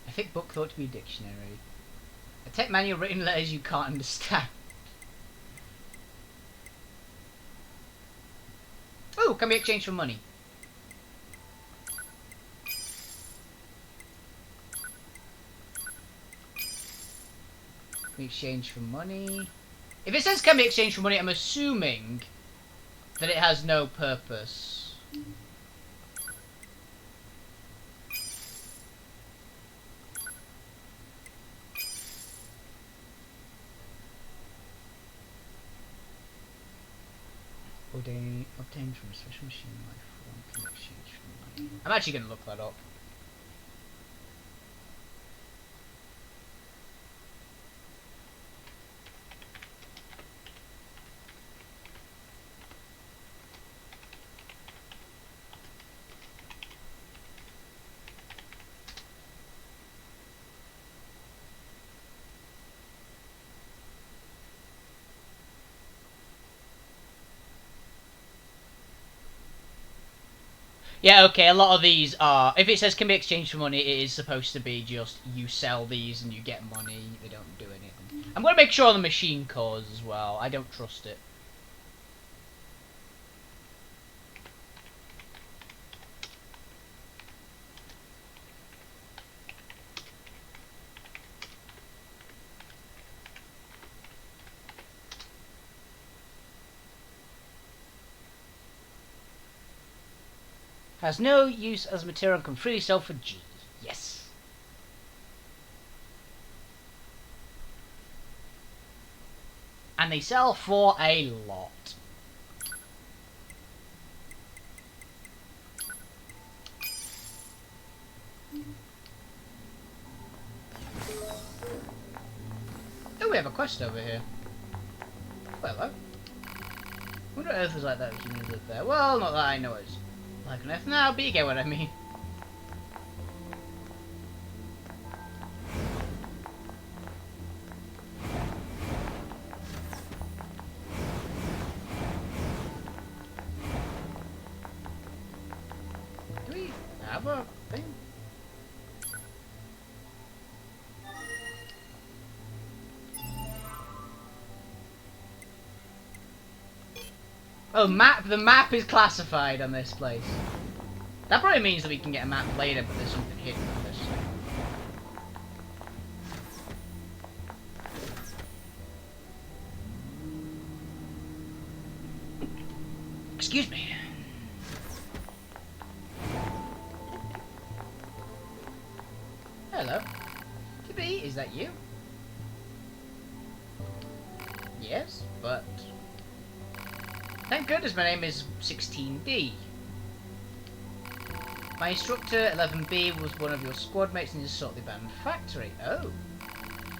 A thick book thought to be a dictionary. A tech manual written letters you can't understand. Oh, can be exchanged for money. Can be exchanged for money. If it says can be exchanged for money, I'm assuming that it has no purpose. Obtained from a special machine life form can be exchanged for money. I'm actually going to look that up. Yeah, okay, a lot of these are... If it says can be exchanged for money, it is supposed to be just you sell these and you get money. They don't do anything. I'm going to make sure the machine cores as well. I don't trust it. Has no use as material and can freely sell for G. Yes. And they sell for a lot. Oh, we have a quest over here. Well, hello. Wonder what Earth was like that if humans lived there. Well, not that I know it's like on Earth now, but you get what I mean. Do we have a thing? Oh, map. The map is classified on this place. That probably means that we can get a map later, but there's something hidden on this. Excuse me. Hello. Tibby, is that you? Yes, but... Thank goodness my name is 16D. My instructor, 11B, was one of your squad mates in the assault abandoned factory. Oh.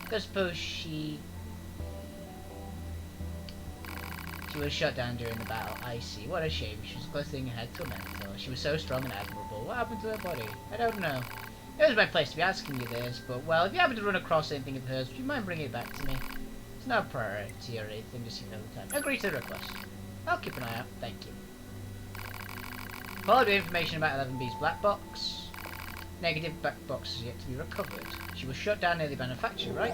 I suppose she was shot down during the battle. I see. What a shame. She was a close thing ahead to a mentor. She was so strong and admirable. What happened to her body? I don't know. It was my place to be asking you this, but well, if you happen to run across anything of hers, would you mind bringing it back to me? It's no priority or anything, just another time. Agree to the request. I'll keep an eye out. Thank you. Followed with information about 11B's black box. Negative black box is yet to be recovered. She was shut down near the abandoned factory, right?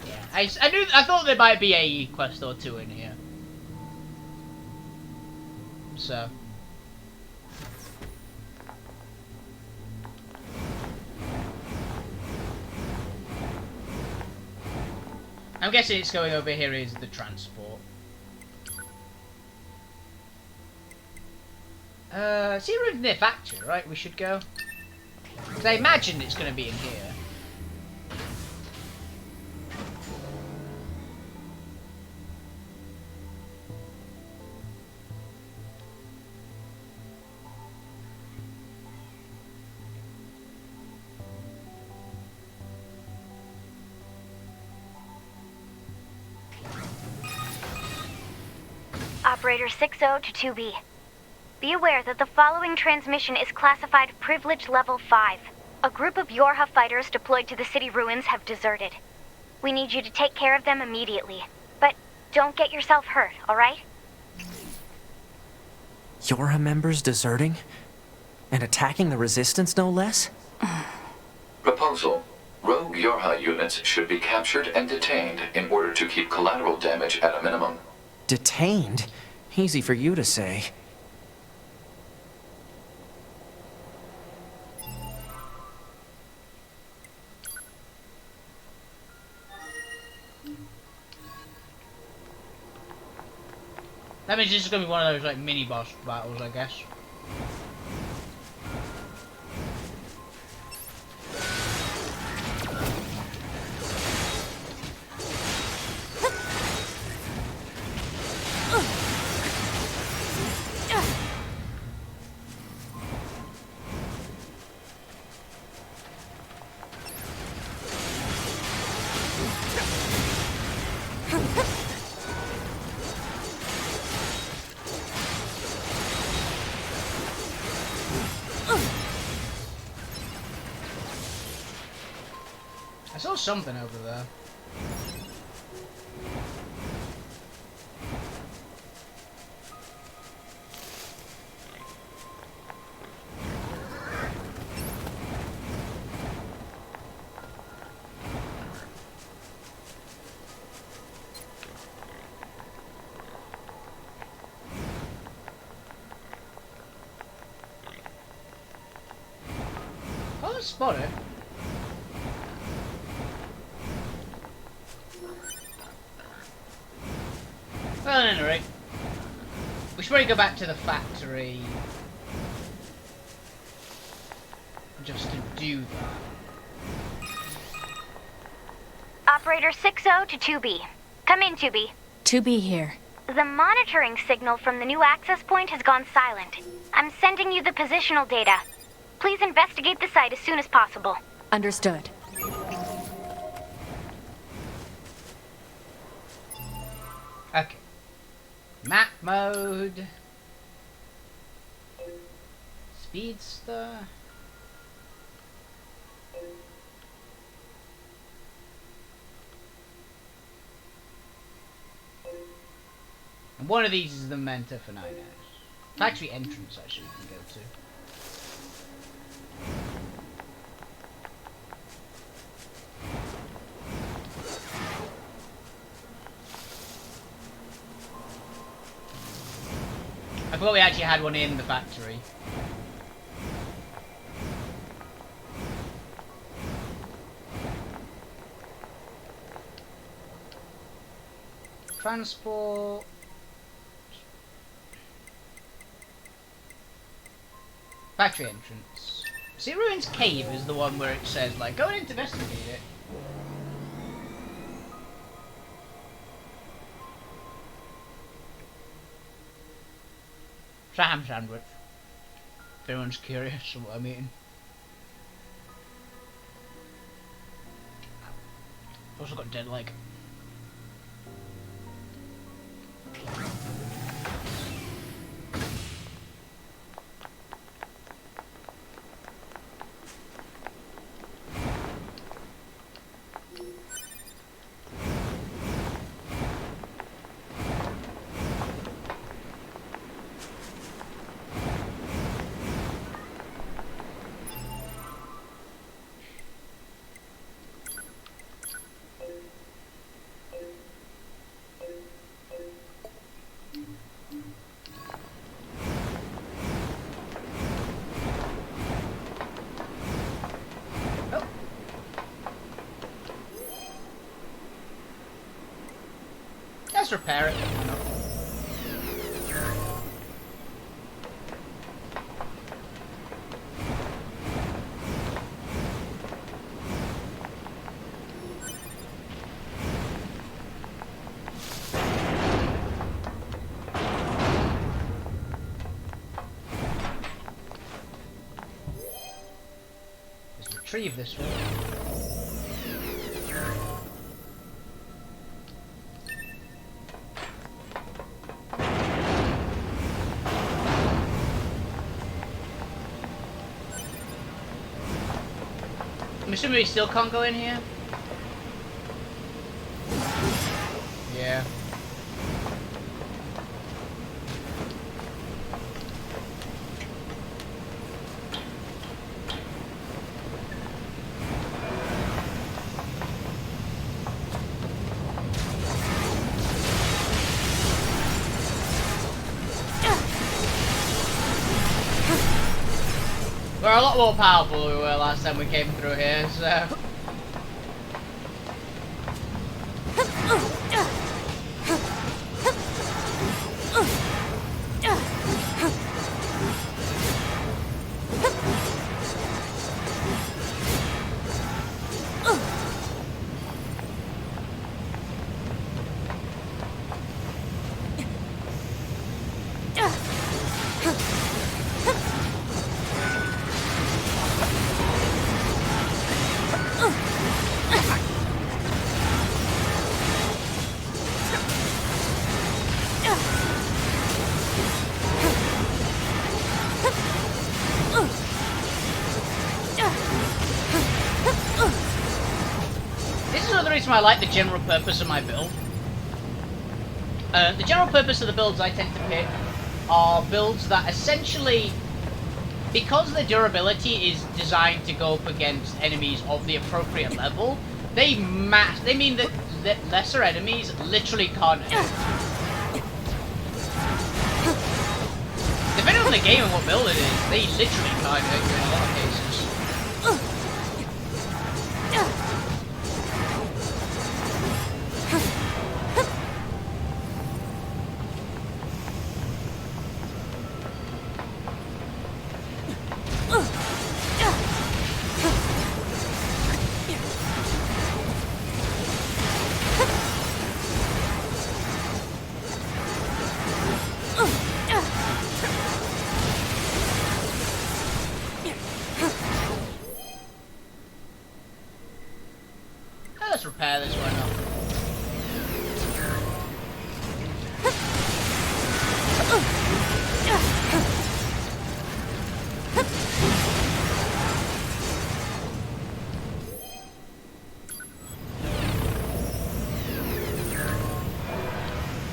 Yeah, I thought there might be a quest or two in here. So. I'm guessing it's going over here is the transport. See, we're in the factory, right? We should go. Because I imagine it's going to be in here. Operator 60 to 2B. Be aware that the following transmission is classified Privilege Level 5. A group of Yorha fighters deployed to the city ruins have deserted. We need you to take care of them immediately. But don't get yourself hurt, alright? Yorha members deserting? And attacking the Resistance, no less? Proposal. Rogue Yorha units should be captured and detained in order to keep collateral damage at a minimum. Detained? Easy for you to say. That means this is going to be one of those like mini boss battles, I guess. I saw something over there. Oh, I spot it. Well, at any rate, we should probably go back to the factory just to do that. Operator 60 to 2B. Come in, 2B. 2B here. The monitoring signal from the new access point has gone silent. I'm sending you the positional data. Please investigate the site as soon as possible. Understood. Okay. Map mode. Speedster. And one of these is the Menta for 9 hours. Factory entrance, actually, you can go to. I thought we actually had one in the factory. Transport. Factory entrance. See, Ruins Cave is the one where it says, like, go and investigate it. Ham sandwich. If anyone's curious what I'm eating. Also got dead leg. Let's repair it. Why not? Let's retrieve this one. I'm assuming we still can't go in here? Yeah. We're a lot more powerful than we were last time we came through here, so... I like the general purpose of my build. The general purpose of the builds I tend to pick are builds that essentially, because the durability is designed to go up against enemies of the appropriate level, they mean that lesser enemies literally can't hit. Depending on the game and what build it is, they literally can't hit you in a lot of cases. Let's repair this one up.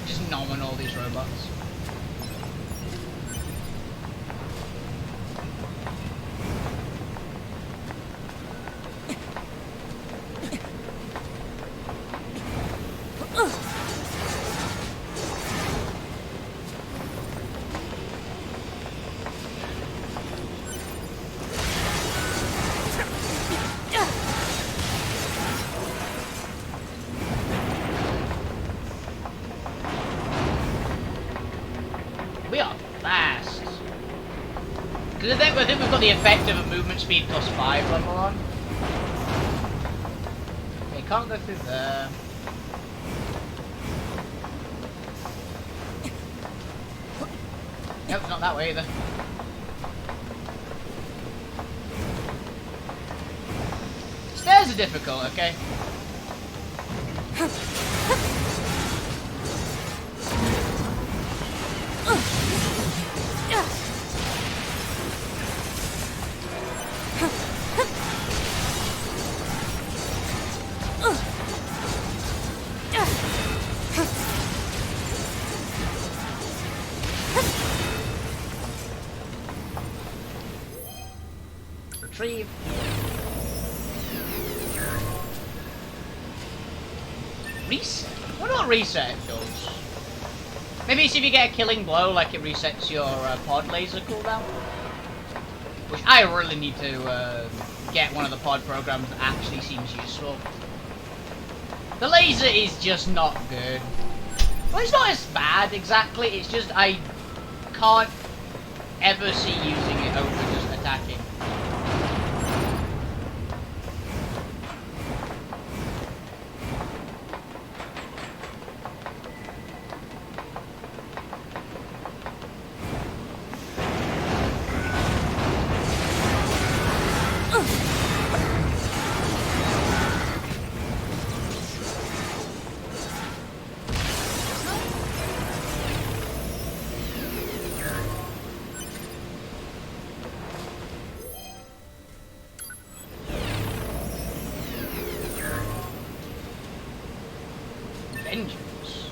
Just gnomming all these robots. We are fast. Because I think we've got the effect of a movement speed plus 5 level on. Okay, can't go through there. Nope, not that way either. Stairs are difficult, okay? Retrieve. Reset? I wonder what reset does. Maybe see if you get a killing blow, like it resets your pod laser cooldown. Which I really need to get one of the pod programs that actually seems useful. The laser is just not good. Well, it's not as bad exactly. It's just I can't ever see using it over just attacking. Vengeance.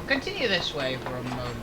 Continue this way for a moment.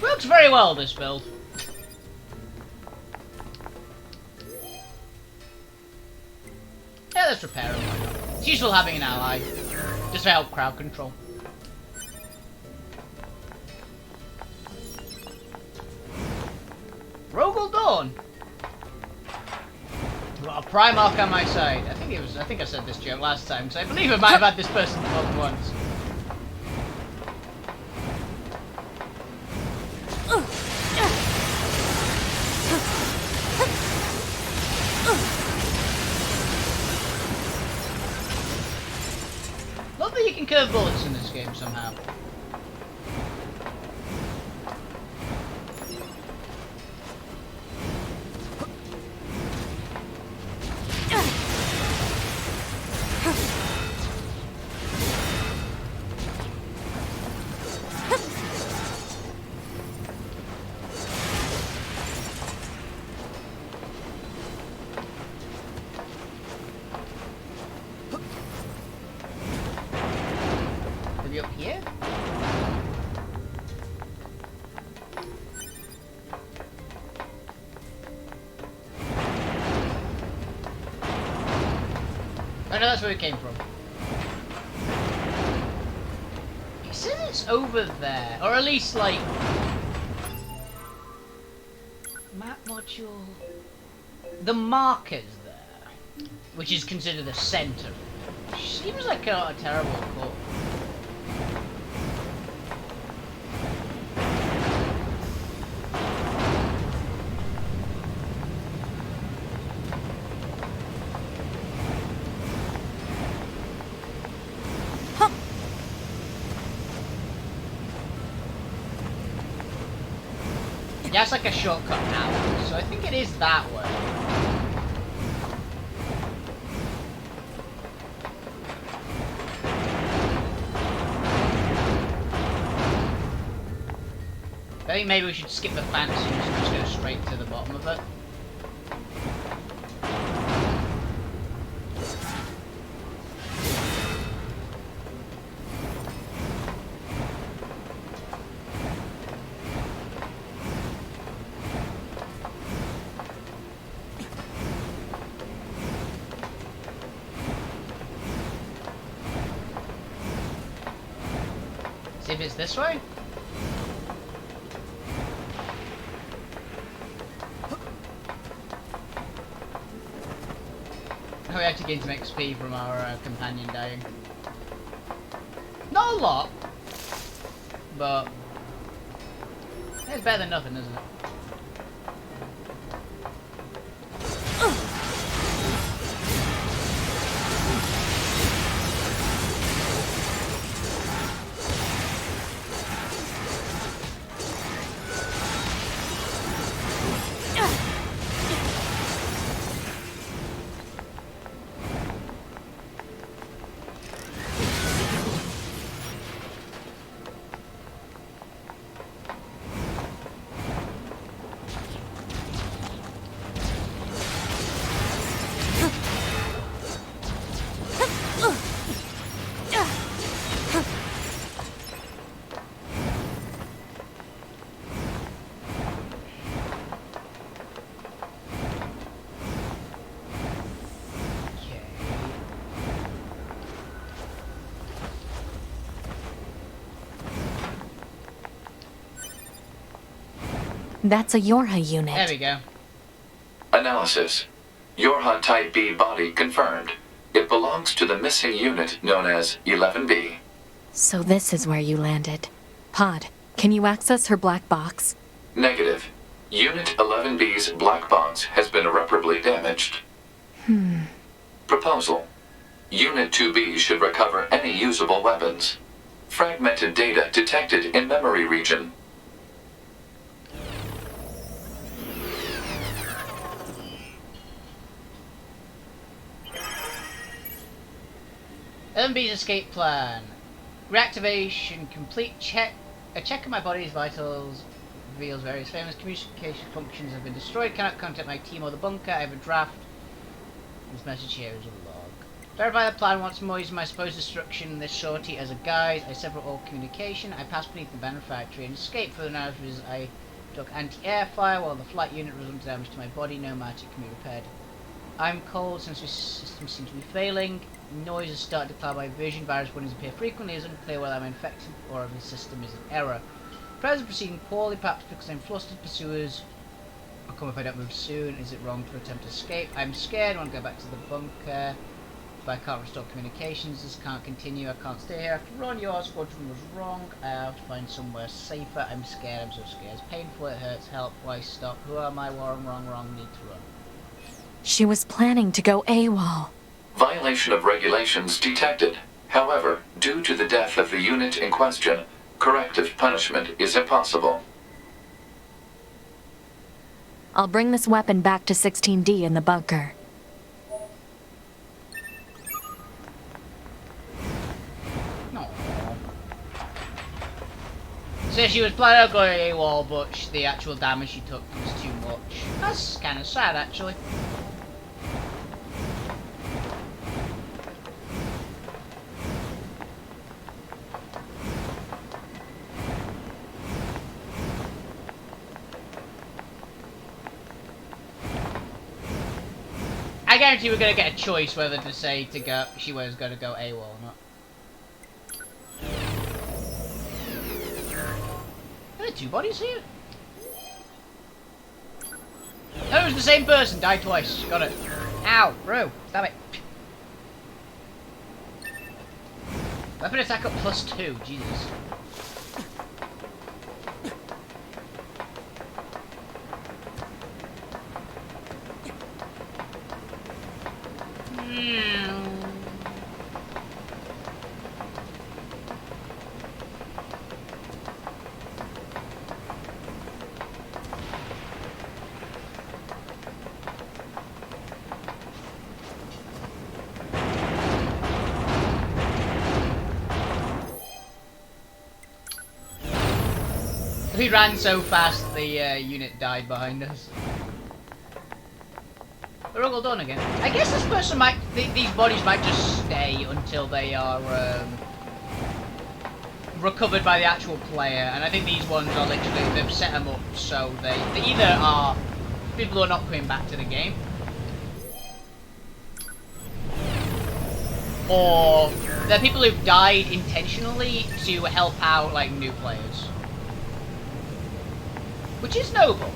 Works very well, this build. Yeah, let's repair him. It's useful having an ally, just to help crowd control. Rogel Dawn. Got a Primarch on my side. I think I said this joke last time, because I believe I might have had this person more than once. Love that you can curve bullets in this game somehow. Up here? Oh no, that's where it came from. It says it's over there, or at least like map module. The marker's there, which is considered the center. Seems like a terrible call. Yeah, it's like a shortcut out, so I think it is that way. I think maybe we should skip the fancy and just go straight to the bottom of it. See if it's this way? Oh, we actually gained some XP from our companion dying. Not a lot, but it's better than nothing, isn't it? That's a Yorha unit. There we go. Analysis. Yorha Type B body confirmed. It belongs to the missing unit known as 11B. So this is where you landed. Pod, can you access her black box? Negative. Unit 11B's black box has been irreparably damaged. Proposal. Unit 2B should recover any usable weapons. Fragmented data detected in memory region. LMB's escape plan. Reactivation complete. A check of my body's vitals reveals various famous communication functions have been destroyed. Cannot contact my team or the bunker. I have a draft. This message here is a log. Verify the plan once more using my supposed destruction this shorty as a guide. I sever all communication. I pass beneath the banner factory and escape. For the narratives I took anti-air fire while the flight unit resulted damage to my body. No magic can be repaired. I'm cold since this system seems to be failing. Noise has started to cloud my vision. Virus warnings appear frequently. It is unclear whether I'm infected or if the system is in error. Present proceeding poorly, perhaps because I'm flustered. Pursuers will come if I don't move soon. Is it wrong to attempt to escape? I'm scared. I want to go back to the bunker. But I can't restore communications. This can't continue. I can't stay here. After all, your squadron was wrong. I have to find somewhere safer. I'm scared. I'm so scared. It's painful. It hurts. Help. Why stop? Who am I? Wrong. Need to run. She was planning to go AWOL. Violation of regulations detected. However, due to the death of the unit in question, corrective punishment is impossible. I'll bring this weapon back to 16D in the bunker. So she was planning on going AWOL, but the actual damage she took was too much. That's kind of sad, actually. I guarantee we're gonna get a choice whether to say to go. She was gonna go AWOL or not. Are there two bodies here? No, it was the same person. Died twice. Got it. Ow, bro. Damn it. Weapon attack up +2. Jesus. We ran so fast the unit died behind us. We're all done again. I guess this person might, these bodies might just stay until they are recovered by the actual player. And I think these ones are literally, they've set them up so they either are people who are not coming back to the game, or they're people who've died intentionally to help out like new players. Which is noble.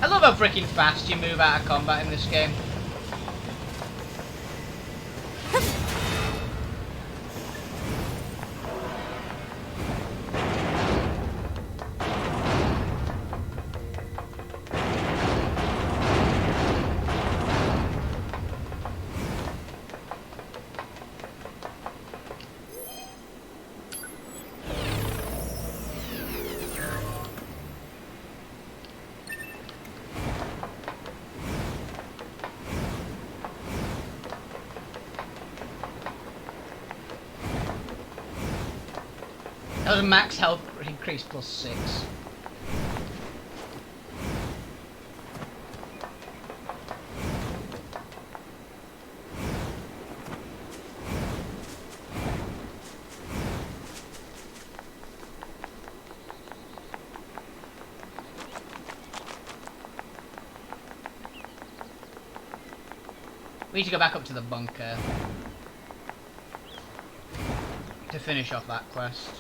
I love how freaking fast you move out of combat in this game. That was a max health increase +6. We need to go back up to the bunker to finish off that quest.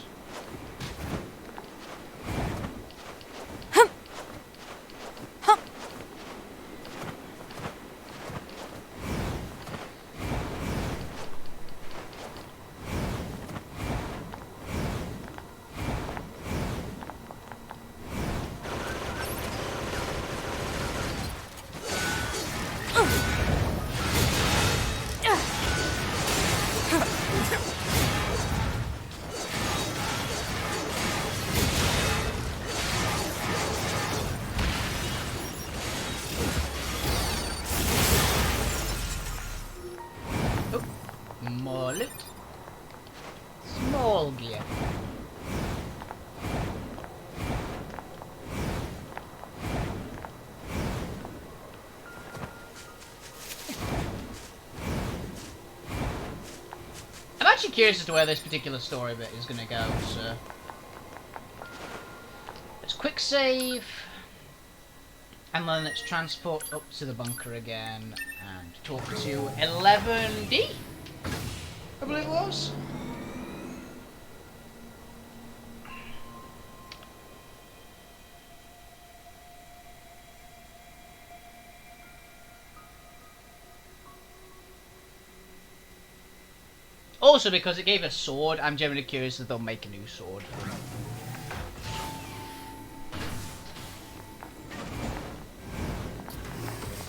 More loot. Small gear. I'm actually curious as to where this particular story bit is going to go, so... Let's quick save. And then let's transport up to the bunker again and talk to 11D, I believe it was. Also, because it gave a sword, I'm genuinely curious if they'll make a new sword.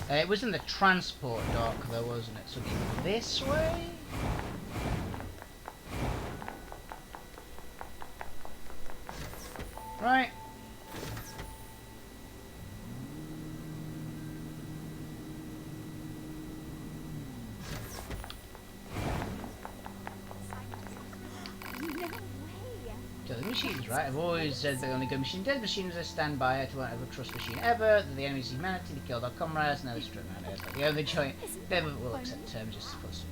It was in the transport dock though, wasn't it? So this way? Right. So the machines, right? I've always said the only good machine. Dead machines I stand by. I won't ever trust machine ever. They're the enemy's humanity. They killed our comrades. Now they're stripped around Earth. Like the only joint. Never will accept terms just to put some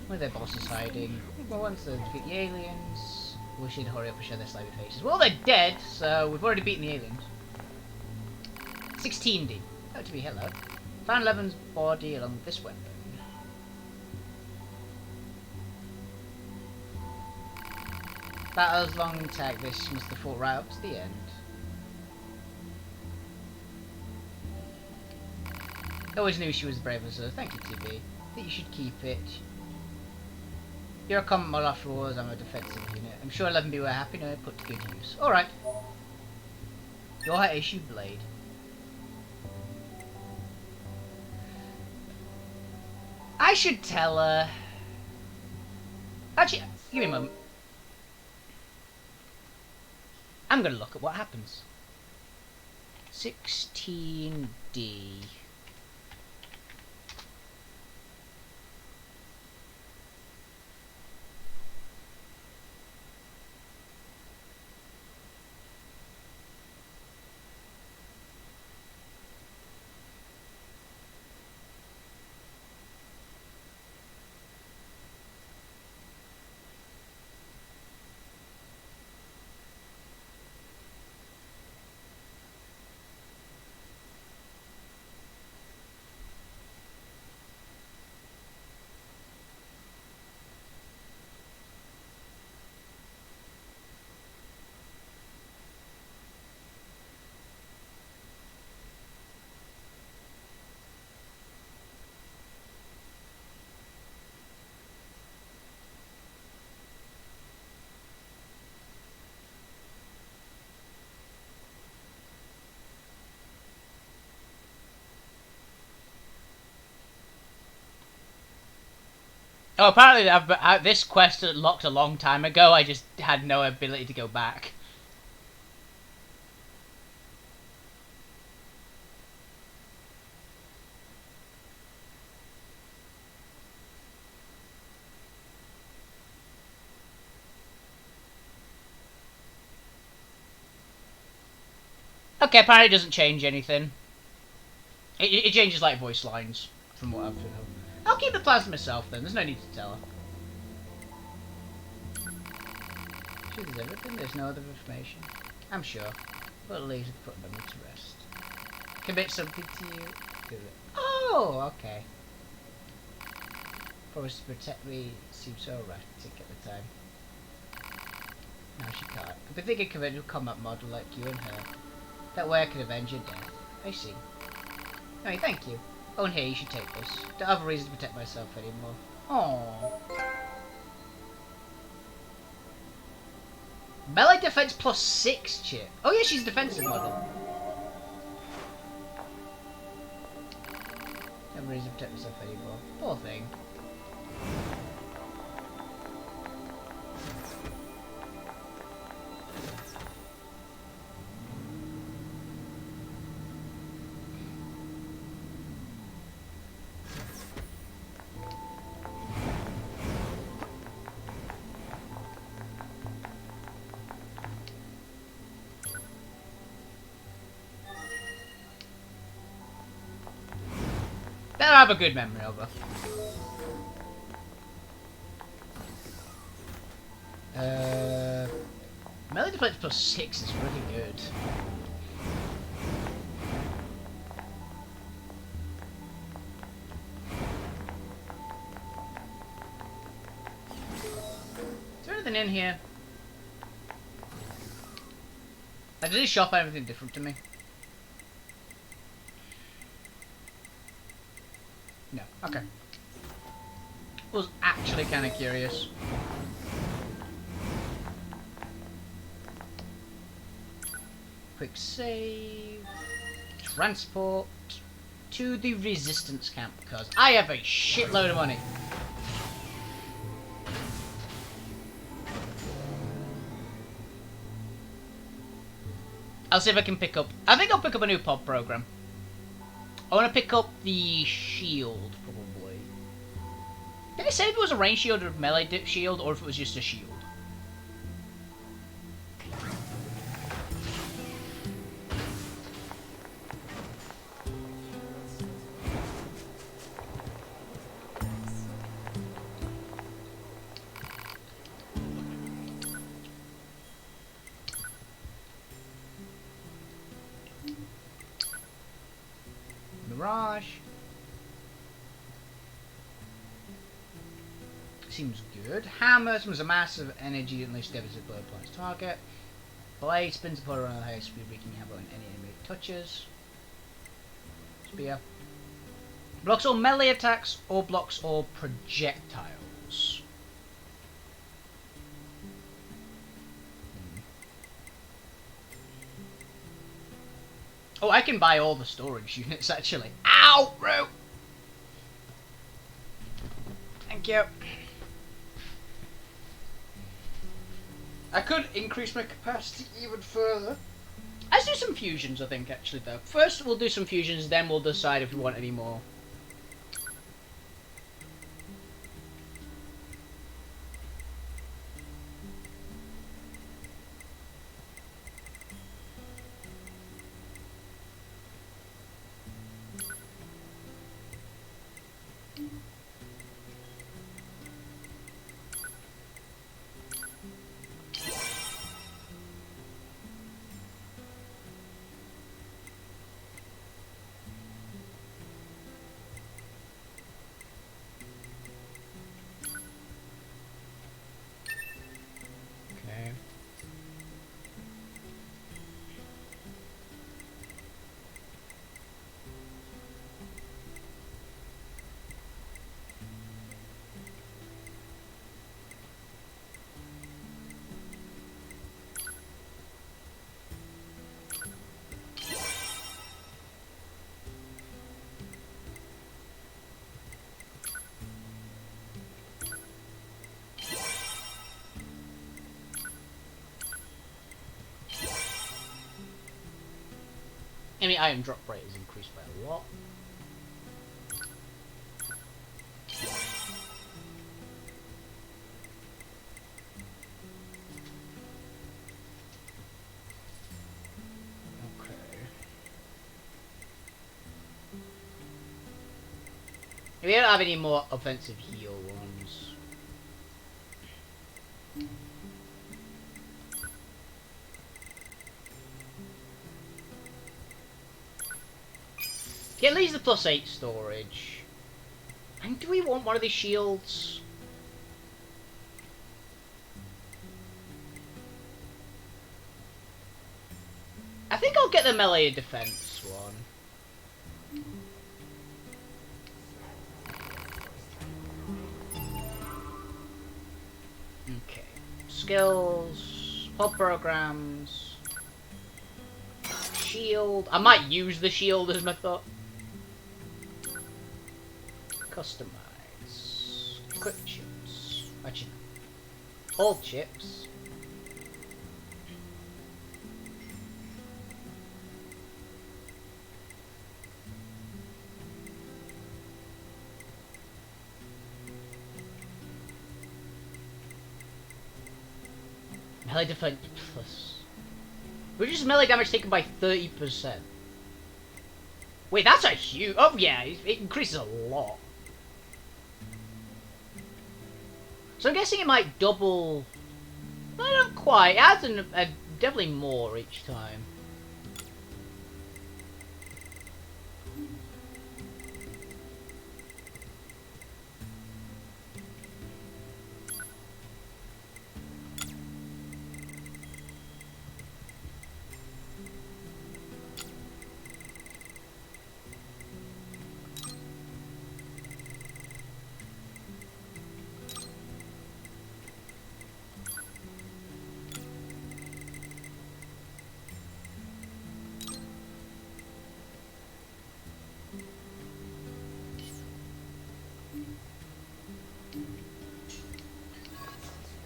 where their boss is hiding. Well, once they defeat the aliens, we should hurry up and show their slimy faces. Well, they're dead, so we've already beaten the aliens. 16D. Oh, to be hello. Found Levin's body along with this weapon. Battles long and tag. This must have fought right up to the end. I always knew she was brave as her. Thank you, TB. I think you should keep it. You're a combat model after all, I'm a defensive unit. I'm sure 11B were happy to put to good use. Alright. Your her issue blade. I should tell her. Actually, give me a moment. I'm gonna look at what happens. 16D. Oh, apparently this quest locked a long time ago. I just had no ability to go back. Okay, apparently it doesn't change anything. It changes like voice lines, from what I've heard. I'll keep the plans to myself then, there's no need to tell her. Sure there's everything, there's no other information. I'm sure, but at least put them to rest. Commit something to you. Do it. Oh, okay. Promise to protect me. Seems so erratic at the time. No, she can't. I've been thinking conventional combat model like you and her. That way I can avenge your death. I see. Hey, thank you. Oh, and here, you should take this. Don't have a reason to protect myself anymore. Aww. Melee defense plus 6 chip. Oh yeah, she's a defensive model. Don't have a reason to protect myself anymore. Poor thing. I have a good memory of her. Melee defense plus 6 is really good. Is there anything in here? Like, does this shop have anything different to me? No. Okay. Was actually kind of curious. Quick save. Transport to the resistance camp because I have a shitload of money. I'll see if I can pick up. I think I'll pick up a new pod program. I want to pick up the shield, probably. Did it say if it was a range shield or a melee dip shield, or if it was just a shield? Mirage. Seems good. Hammer spends a massive energy that unleashes devastating blow upon its target. Blade spins the puller around the highest speed, wreaking havoc on any enemy it touches. Spear. Blocks all melee attacks or blocks all projectiles. Oh, I can buy all the storage units actually. Ow! Root! Thank you. I could increase my capacity even further. Let's do some fusions, I think, actually, though. First, we'll do some fusions, then we'll decide if we want any more. Any item drop rate is increased by a lot. Okay. We don't have any more offensive heal ones. Okay, at least the +8 storage. And do we want one of these shields? I think I'll get the melee defense one. Okay. Skills, pod programs, shield. I might use the shield as my thought. Customize. Quick chips. Actually, all chips. Melee defense plus. Reduces melee damage taken by 30%. Wait, that's a huge. Oh yeah, it increases a lot. So I'm guessing it might double. No, not quite. It adds definitely more each time.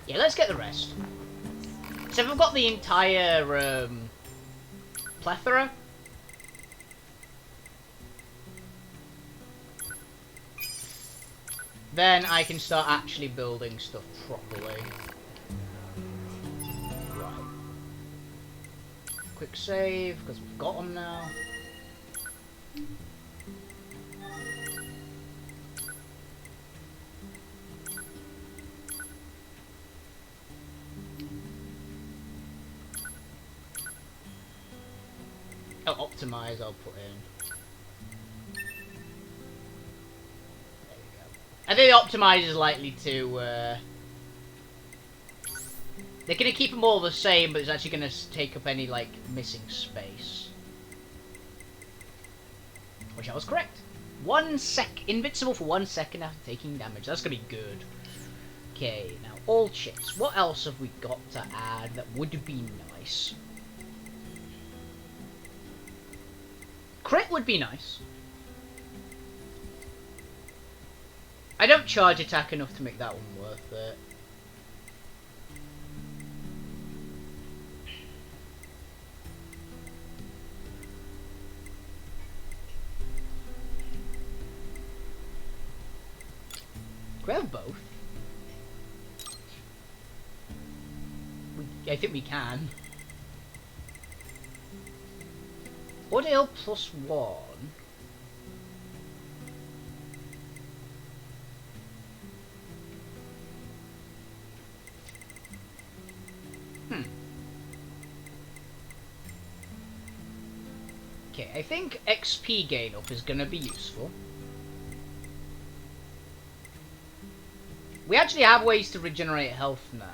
Yeah, let's get the rest. So if I've got the entire plethora. Then I can start actually building stuff properly. Right. Quick save, because we've got them now. Oh, optimize I'll put in. I think the optimize is likely to, they're going to keep them all the same, but it's actually going to take up any, like, missing space. Which I was correct. Invincible for 1 second after taking damage. That's going to be good. Okay, now all chips. What else have we got to add that would be nice? Crit would be nice. I don't charge attack enough to make that one worth it. Can we have both? I think we can. Ordeal +1. Okay, I think XP gain up is gonna be useful. We actually have ways to regenerate health now.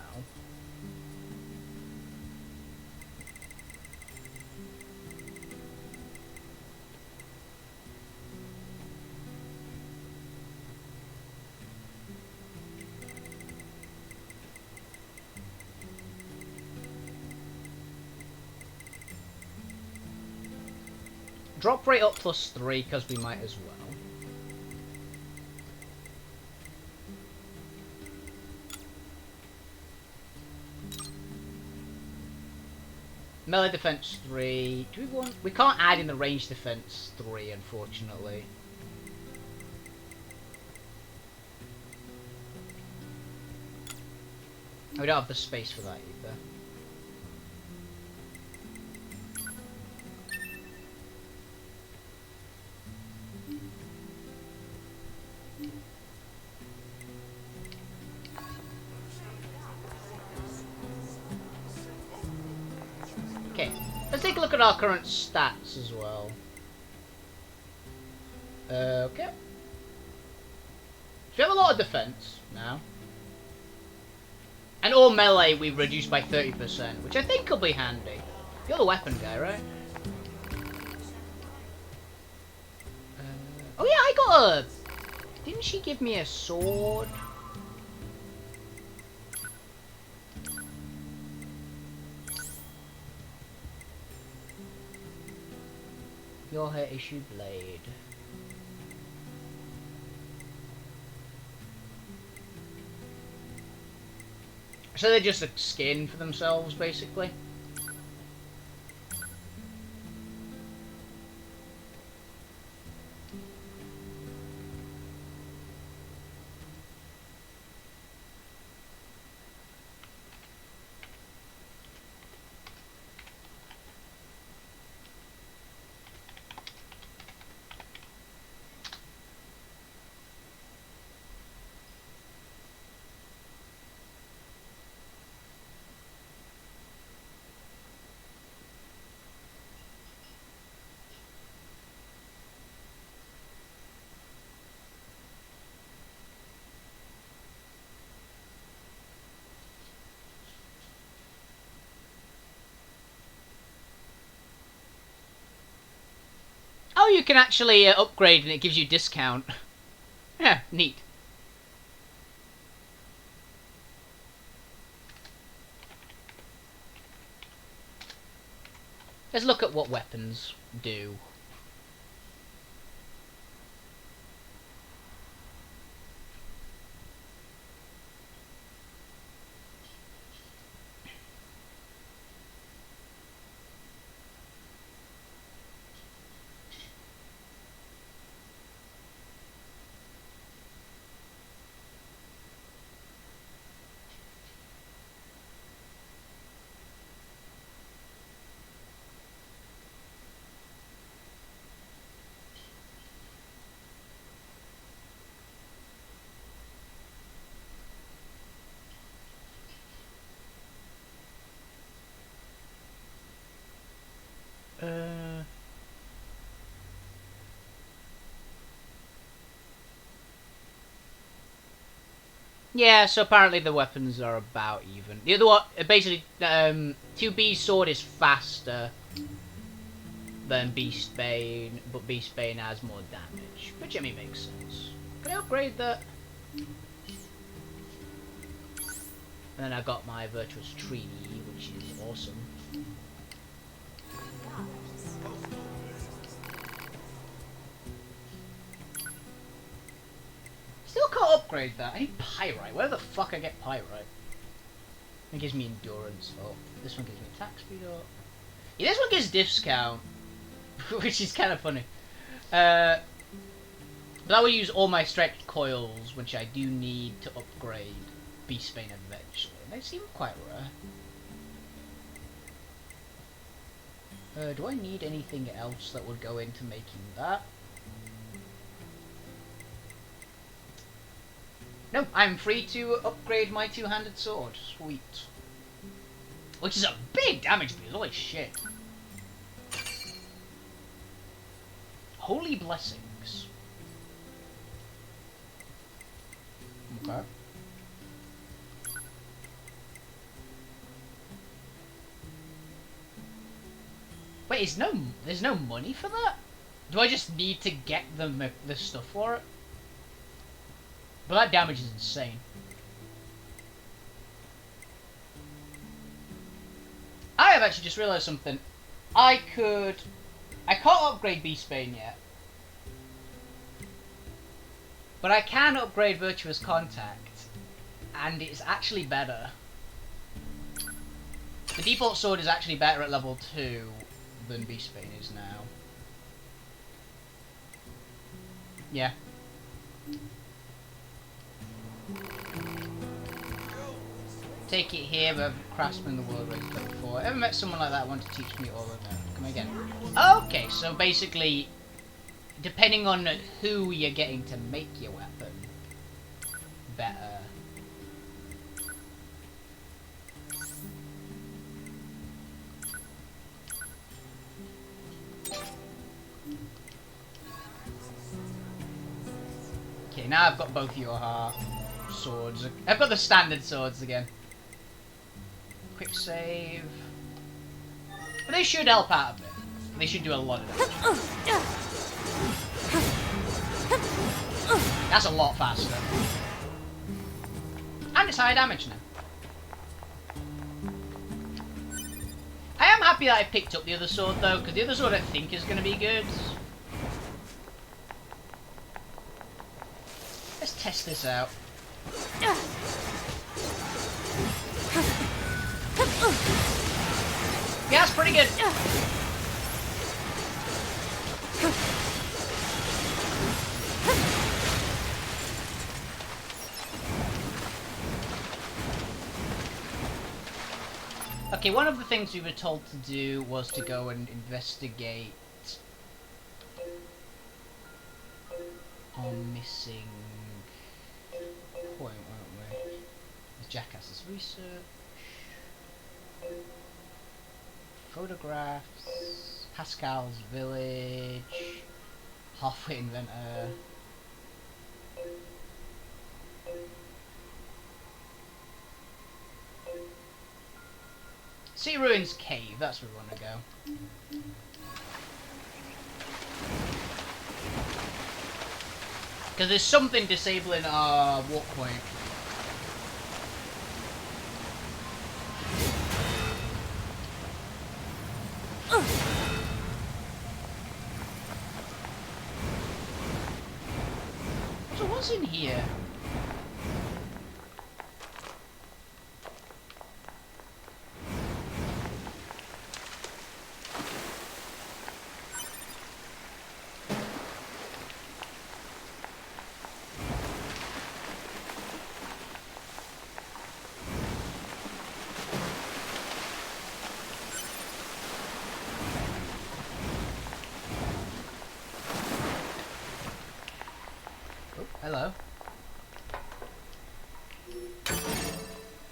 Drop rate up +3 because we might as well. Melee defense 3. Do we want? We can't add in the range defense 3, unfortunately. We don't have the space for that either. Okay, let's take a look at our current stats as well. Okay. So we have a lot of defense now. And all melee we reduced by 30%, which I think will be handy. You're the weapon guy, right? Oh yeah, I got a... Didn't she give me a sword? Your hair issue blade. So they're just a skin for themselves, basically. Oh, you can actually upgrade and it gives you discount. Yeah, neat. Let's look at what weapons do. Yeah, so apparently the weapons are about even. The other one, basically, 2B's sword is faster than Beastbane, but Beastbane has more damage, which I mean makes sense. Can I upgrade that? And then I got my Virtuous Tree, which is awesome. Still can't upgrade that. I need Pyrite. Where the fuck I get Pyrite? It gives me endurance. Oh, this one gives me attack speed up. Yeah, this one gives discount, which is kind of funny. But I will use all my stretched coils, which I do need to upgrade Beastbane eventually. They seem quite rare. Do I need anything else that would go into making that? No, I'm free to upgrade my two-handed sword. Sweet. Which is a big damage boost. Holy shit. Holy blessings. Okay. Wait, there's no money for that? Do I just need to get the stuff for it? But that damage is insane. I have actually just realised something. I can't upgrade Beastbane yet. But I can upgrade Virtuous Contact. And it's actually better. The default sword is actually better at level 2 than Beastbane is now. Yeah. Take it here, but craftsman in the world raised level 4. Ever met someone like that want to teach me all of that? Come again. Okay, so basically, depending on who you're getting to make your weapon, better. now I've got both your swords. I've got the standard swords again. Quick save. But they should help out a bit. They should do a lot of damage. That's a lot faster. And it's high damage now. I am happy that I picked up the other sword though, because the other sword I think is going to be good. Let's test this out. Yeah, it's pretty good. Okay, one of the things we were told to do was to go and investigate our missing point, weren't we? The Jackass's research, photographs, Pascal's village, halfway inventor. Sea Ruins Cave, that's where we want to go. Because there's something disabling our walk point. So what's in here? Hello.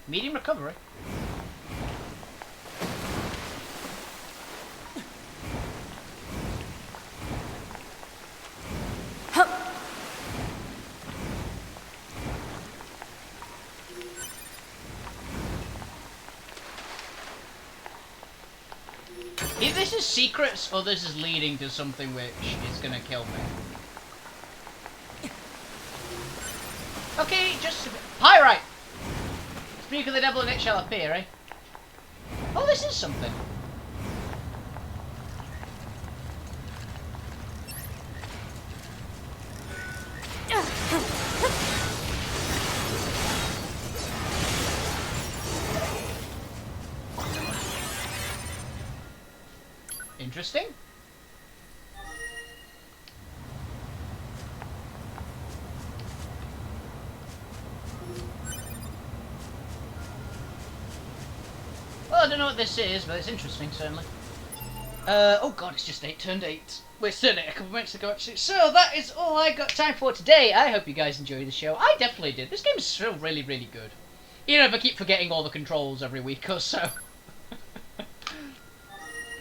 Medium recovery. If this is secrets or this is leading to something which is gonna kill me. Okay, just pyrite. Speak of the devil and it shall appear, eh? Oh, this is something. Interesting. Well, I don't know what this is, but it's interesting, certainly. Oh god, it's just 8, turned 8. Well, it's turned 8 a couple of minutes ago, actually. So, that is all I got time for today. I hope you guys enjoyed the show. I definitely did. This game is still really, really good. Even if I keep forgetting all the controls every week or so.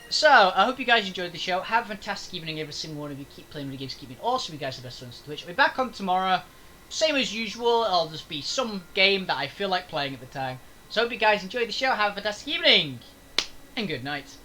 So, I hope you guys enjoyed the show. Have a fantastic evening, every single one of you. Keep playing video games, keep being awesome. You guys are the best friends on Twitch. I'll be back on tomorrow. Same as usual. I'll just be some game that I feel like playing at the time. So, hope you guys enjoyed the show. Have a fantastic evening. And good night.